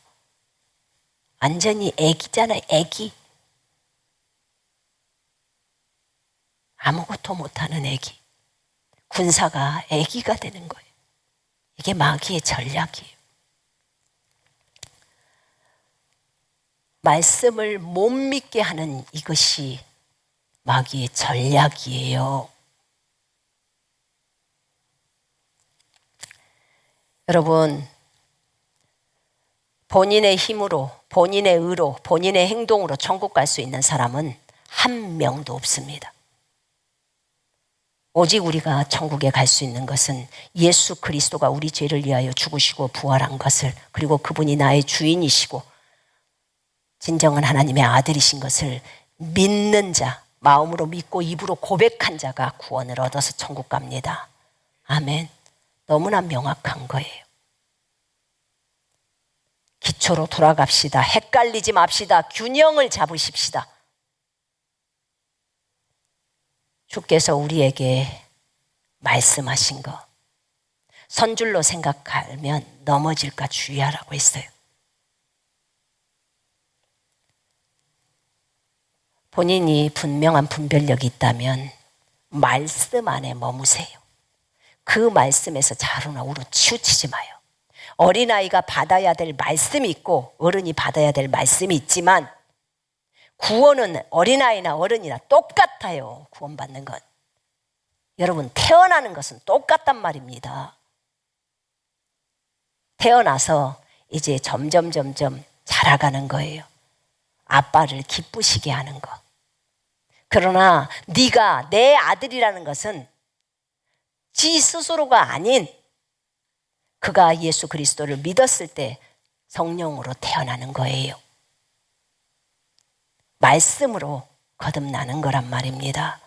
완전히 애기잖아요. 애기. 아무것도 못하는 애기. 군사가 애기가 되는 거예요. 이게 마귀의 전략이에요. 말씀을 못 믿게 하는 이것이 마귀의 전략이에요. 여러분, 본인의 힘으로, 본인의 의로, 본인의 행동으로 천국 갈 수 있는 사람은 한 명도 없습니다. 오직 우리가 천국에 갈 수 있는 것은 예수 그리스도가 우리 죄를 위하여 죽으시고 부활한 것을, 그리고 그분이 나의 주인이시고 진정한 하나님의 아들이신 것을 믿는 자, 마음으로 믿고 입으로 고백한 자가 구원을 얻어서 천국 갑니다. 아멘. 너무나 명확한 거예요. 기초로 돌아갑시다. 헷갈리지 맙시다. 균형을 잡으십시다. 주께서 우리에게 말씀하신 거 선줄로 생각하면 넘어질까 주의하라고 했어요. 본인이 분명한 분별력이 있다면 말씀 안에 머무세요. 그 말씀에서 좌우나 우로 치우치지 마요. 어린아이가 받아야 될 말씀이 있고 어른이 받아야 될 말씀이 있지만 구원은 어린아이나 어른이나 똑같아요. 구원받는 건. 여러분, 태어나는 것은 똑같단 말입니다. 태어나서 이제 점점 자라가는 거예요. 아빠를 기쁘시게 하는 거. 그러나 네가 내 아들이라는 것은 지 스스로가 아닌 그가 예수 그리스도를 믿었을 때 성령으로 태어나는 거예요. 말씀으로 거듭나는 거란 말입니다.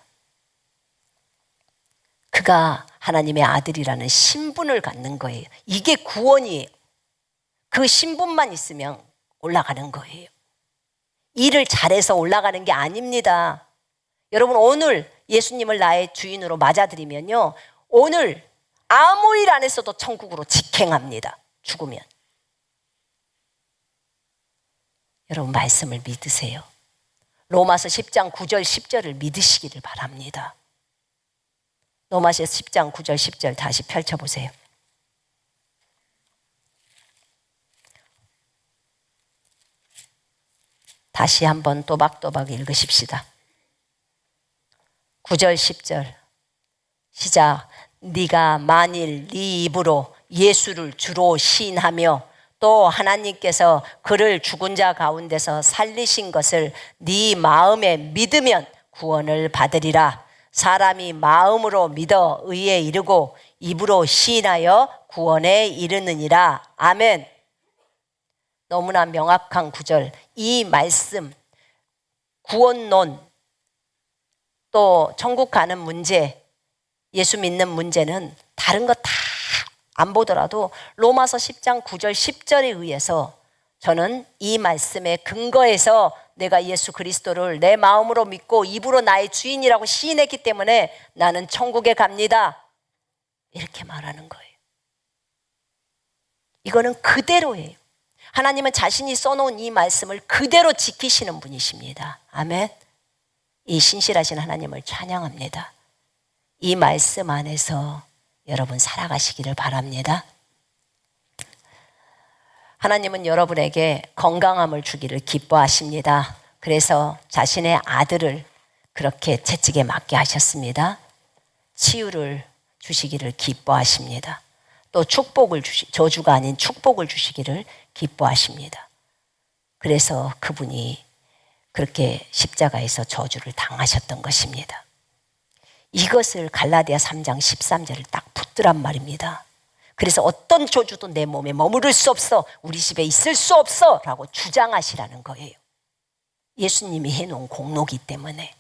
그가 하나님의 아들이라는 신분을 갖는 거예요. 이게 구원이에요. 그 신분만 있으면 올라가는 거예요. 일을 잘해서 올라가는 게 아닙니다. 여러분, 오늘 예수님을 나의 주인으로 맞아들이면요, 오늘 아무 일 안 했어도 천국으로 직행합니다. 죽으면. 여러분, 말씀을 믿으세요. 로마서 10장 9절 10절을 믿으시기를 바랍니다. 로마서 10장 9절 10절 다시 펼쳐보세요. 다시 한번 또박또박 읽으십시다. 9절 10절 시작. 네가 만일 네 입으로 예수를 주로 시인하며 또 하나님께서 그를 죽은 자 가운데서 살리신 것을 네 마음에 믿으면 구원을 받으리라. 사람이 마음으로 믿어 의에 이르고 입으로 시인하여 구원에 이르느니라. 아멘. 너무나 명확한 구절. 이 말씀, 구원론, 또 천국 가는 문제, 예수 믿는 문제는 다른 거 다 안 보더라도 로마서 10장 9절 10절에 의해서 저는 이 말씀에 근거해서 내가 예수 그리스도를 내 마음으로 믿고 입으로 나의 주인이라고 시인했기 때문에 나는 천국에 갑니다. 이렇게 말하는 거예요. 이거는 그대로예요. 하나님은 자신이 써놓은 이 말씀을 그대로 지키시는 분이십니다. 아멘. 이 신실하신 하나님을 찬양합니다. 이 말씀 안에서 여러분 살아가시기를 바랍니다. 하나님은 여러분에게 건강함을 주기를 기뻐하십니다. 그래서 자신의 아들을 그렇게 채찍에 맞게 하셨습니다. 치유를 주시기를 기뻐하십니다. 또 축복을 저주가 아닌 축복을 주시기를 기뻐하십니다. 그래서 그분이 그렇게 십자가에서 저주를 당하셨던 것입니다. 이것을 갈라디아 3장 13절을 딱 붙들란 말입니다. 그래서 어떤 저주도 내 몸에 머무를 수 없어, 우리 집에 있을 수 없어 라고 주장하시라는 거예요. 예수님이 해놓은 공로기 때문에.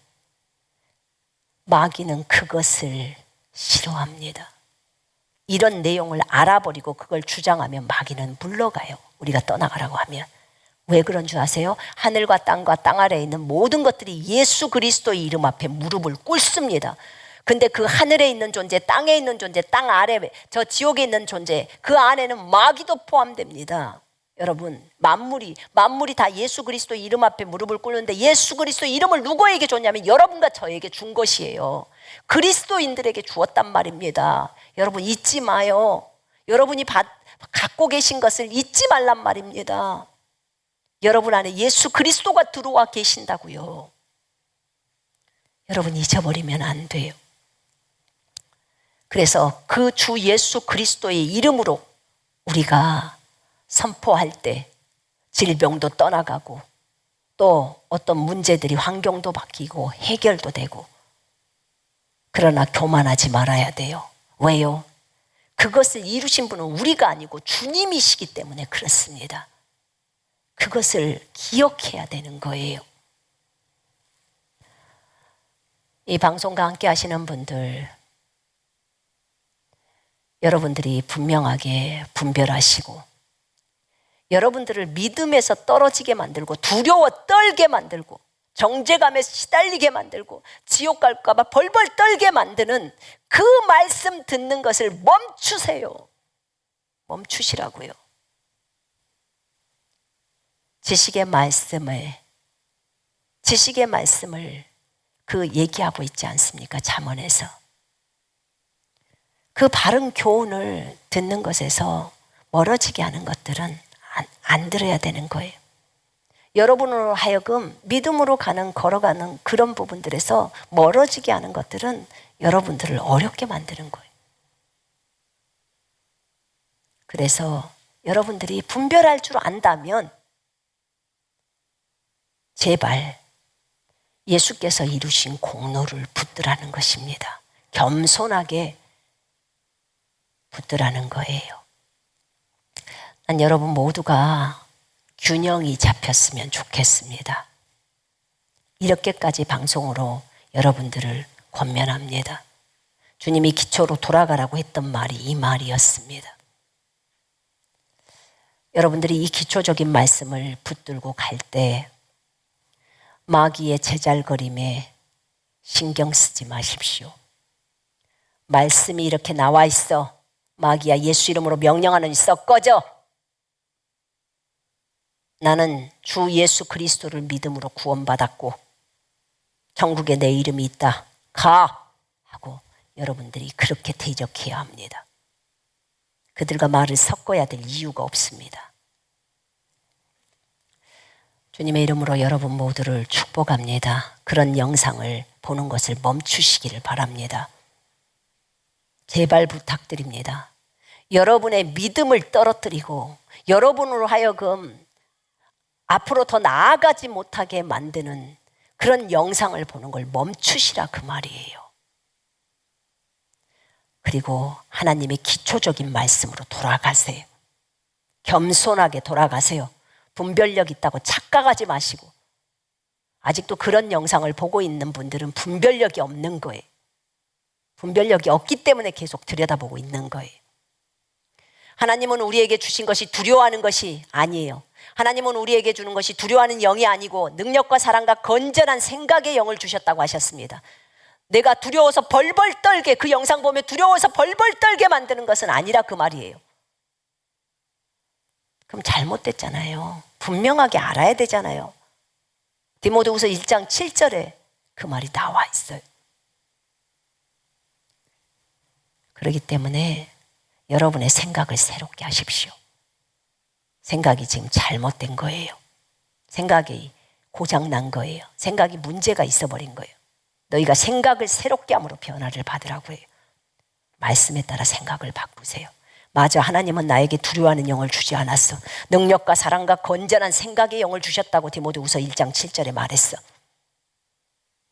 마귀는 그것을 싫어합니다. 이런 내용을 알아버리고 그걸 주장하면 마귀는 물러가요. 우리가 떠나가라고 하면. 왜 그런 줄 아세요? 하늘과 땅 아래에 있는 모든 것들이 예수 그리스도의 이름 앞에 무릎을 꿇습니다. 근데 그 하늘에 있는 존재, 땅에 있는 존재, 땅 아래, 저 지옥에 있는 존재, 그 안에는 마귀도 포함됩니다. 여러분, 만물이 다 예수 그리스도의 이름 앞에 무릎을 꿇는데 예수 그리스도의 이름을 누구에게 줬냐면 여러분과 저에게 준 것이에요. 그리스도인들에게 주었단 말입니다. 여러분, 잊지 마요. 여러분이 갖고 계신 것을 잊지 말란 말입니다. 여러분 안에 예수 그리스도가 들어와 계신다고요. 여러분, 잊어버리면 안 돼요. 그래서 그 주 예수 그리스도의 이름으로 우리가 선포할 때 질병도 떠나가고 또 어떤 문제들이 환경도 바뀌고 해결도 되고, 그러나 교만하지 말아야 돼요. 왜요? 그것을 이루신 분은 우리가 아니고 주님이시기 때문에 그렇습니다. 그것을 기억해야 되는 거예요. 이 방송과 함께 하시는 분들, 여러분들이 분명하게 분별하시고 여러분들을 믿음에서 떨어지게 만들고 두려워 떨게 만들고 정죄감에 시달리게 만들고 지옥 갈까 봐 벌벌 떨게 만드는 그 말씀 듣는 것을 멈추세요. 멈추시라고요. 지식의 말씀을 그 얘기하고 있지 않습니까? 잠언에서. 그 바른 교훈을 듣는 것에서 멀어지게 하는 것들은 안 들어야 되는 거예요. 여러분으로 하여금 믿음으로 걸어가는 그런 부분들에서 멀어지게 하는 것들은 여러분들을 어렵게 만드는 거예요. 그래서 여러분들이 분별할 줄 안다면 제발 예수께서 이루신 공로를 붙들라는 것입니다. 겸손하게 붙들라는 거예요. 난 여러분 모두가 균형이 잡혔으면 좋겠습니다. 이렇게까지 방송으로 여러분들을 권면합니다. 주님이 기초로 돌아가라고 했던 말이 이 말이었습니다. 여러분들이 이 기초적인 말씀을 붙들고 갈 때 마귀의 제잘거림에 신경 쓰지 마십시오. 말씀이 이렇게 나와 있어. 마귀야, 예수 이름으로 명령하는 썩 꺼져. 나는 주 예수 그리스도를 믿음으로 구원받았고 천국에 내 이름이 있다. 가! 하고 여러분들이 그렇게 대적해야 합니다. 그들과 말을 섞어야 될 이유가 없습니다. 주님의 이름으로 여러분 모두를 축복합니다. 그런 영상을 보는 것을 멈추시기를 바랍니다. 제발 부탁드립니다. 여러분의 믿음을 떨어뜨리고 여러분으로 하여금 앞으로 더 나아가지 못하게 만드는 그런 영상을 보는 걸 멈추시라 그 말이에요. 그리고 하나님의 기초적인 말씀으로 돌아가세요. 겸손하게 돌아가세요. 분별력 있다고 착각하지 마시고 아직도 그런 영상을 보고 있는 분들은 분별력이 없는 거예요. 분별력이 없기 때문에 계속 들여다보고 있는 거예요. 하나님은 우리에게 주신 것이 두려워하는 것이 아니에요. 하나님은 우리에게 주는 것이 두려워하는 영이 아니고 능력과 사랑과 건전한 생각의 영을 주셨다고 하셨습니다. 내가 두려워서 벌벌 떨게, 그 영상 보면 두려워서 벌벌 떨게 만드는 것은 아니라 그 말이에요. 그럼 잘못됐잖아요. 분명하게 알아야 되잖아요. 디모데후서 1장 7절에 그 말이 나와 있어요. 그렇기 때문에 여러분의 생각을 새롭게 하십시오. 생각이 지금 잘못된 거예요. 생각이 고장난 거예요. 생각이 문제가 있어버린 거예요. 너희가 생각을 새롭게 함으로 변화를 받으라고 해요. 말씀에 따라 생각을 바꾸세요. 맞아, 하나님은 나에게 두려워하는 영을 주지 않았어. 능력과 사랑과 건전한 생각의 영을 주셨다고 디모데후서 1장 7절에 말했어.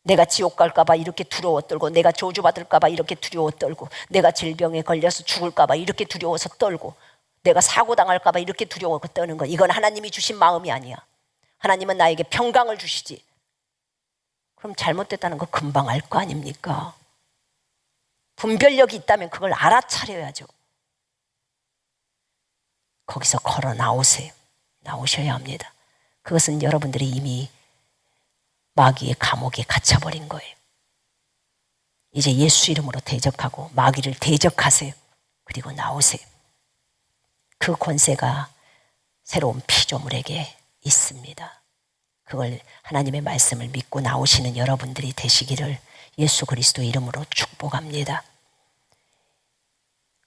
내가 지옥 갈까 봐 이렇게 두려워 떨고, 내가 저주받을까 봐 이렇게 두려워 떨고, 내가 질병에 걸려서 죽을까 봐 이렇게 두려워서 떨고, 내가 사고 당할까 봐 이렇게 두려워 떠는 거, 이건 하나님이 주신 마음이 아니야. 하나님은 나에게 평강을 주시지. 그럼 잘못됐다는 거 금방 알 거 아닙니까? 분별력이 있다면 그걸 알아차려야죠. 거기서 걸어 나오세요. 나오셔야 합니다. 그것은 여러분들이 이미 마귀의 감옥에 갇혀버린 거예요. 이제 예수 이름으로 대적하고 마귀를 대적하세요. 그리고 나오세요. 그 권세가 새로운 피조물에게 있습니다. 그걸 하나님의 말씀을 믿고 나오시는 여러분들이 되시기를 예수 그리스도 이름으로 축복합니다.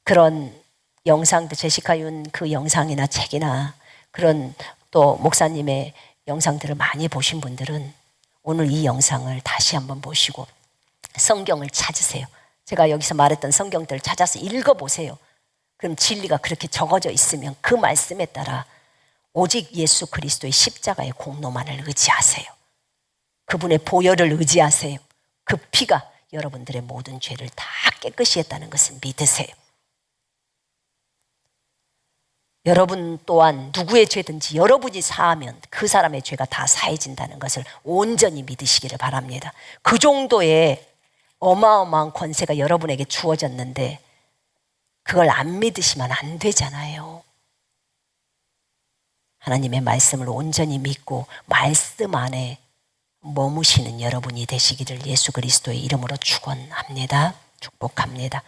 그런 영상도 제시카 윤 그 영상이나 책이나 그런 또 목사님의 영상들을 많이 보신 분들은 오늘 이 영상을 다시 한번 보시고 성경을 찾으세요. 제가 여기서 말했던 성경들을 찾아서 읽어보세요. 그럼 진리가 그렇게 적어져 있으면 그 말씀에 따라 오직 예수 그리스도의 십자가의 공로만을 의지하세요. 그분의 보혈을 의지하세요. 그 피가 여러분들의 모든 죄를 다 깨끗이 했다는 것을 믿으세요. 여러분 또한 누구의 죄든지 여러분이 사하면 그 사람의 죄가 다 사해진다는 것을 온전히 믿으시기를 바랍니다. 그 정도의 어마어마한 권세가 여러분에게 주어졌는데 그걸 안 믿으시면 안 되잖아요. 하나님의 말씀을 온전히 믿고 말씀 안에 머무시는 여러분이 되시기를 예수 그리스도의 이름으로 축원합니다. 축복합니다.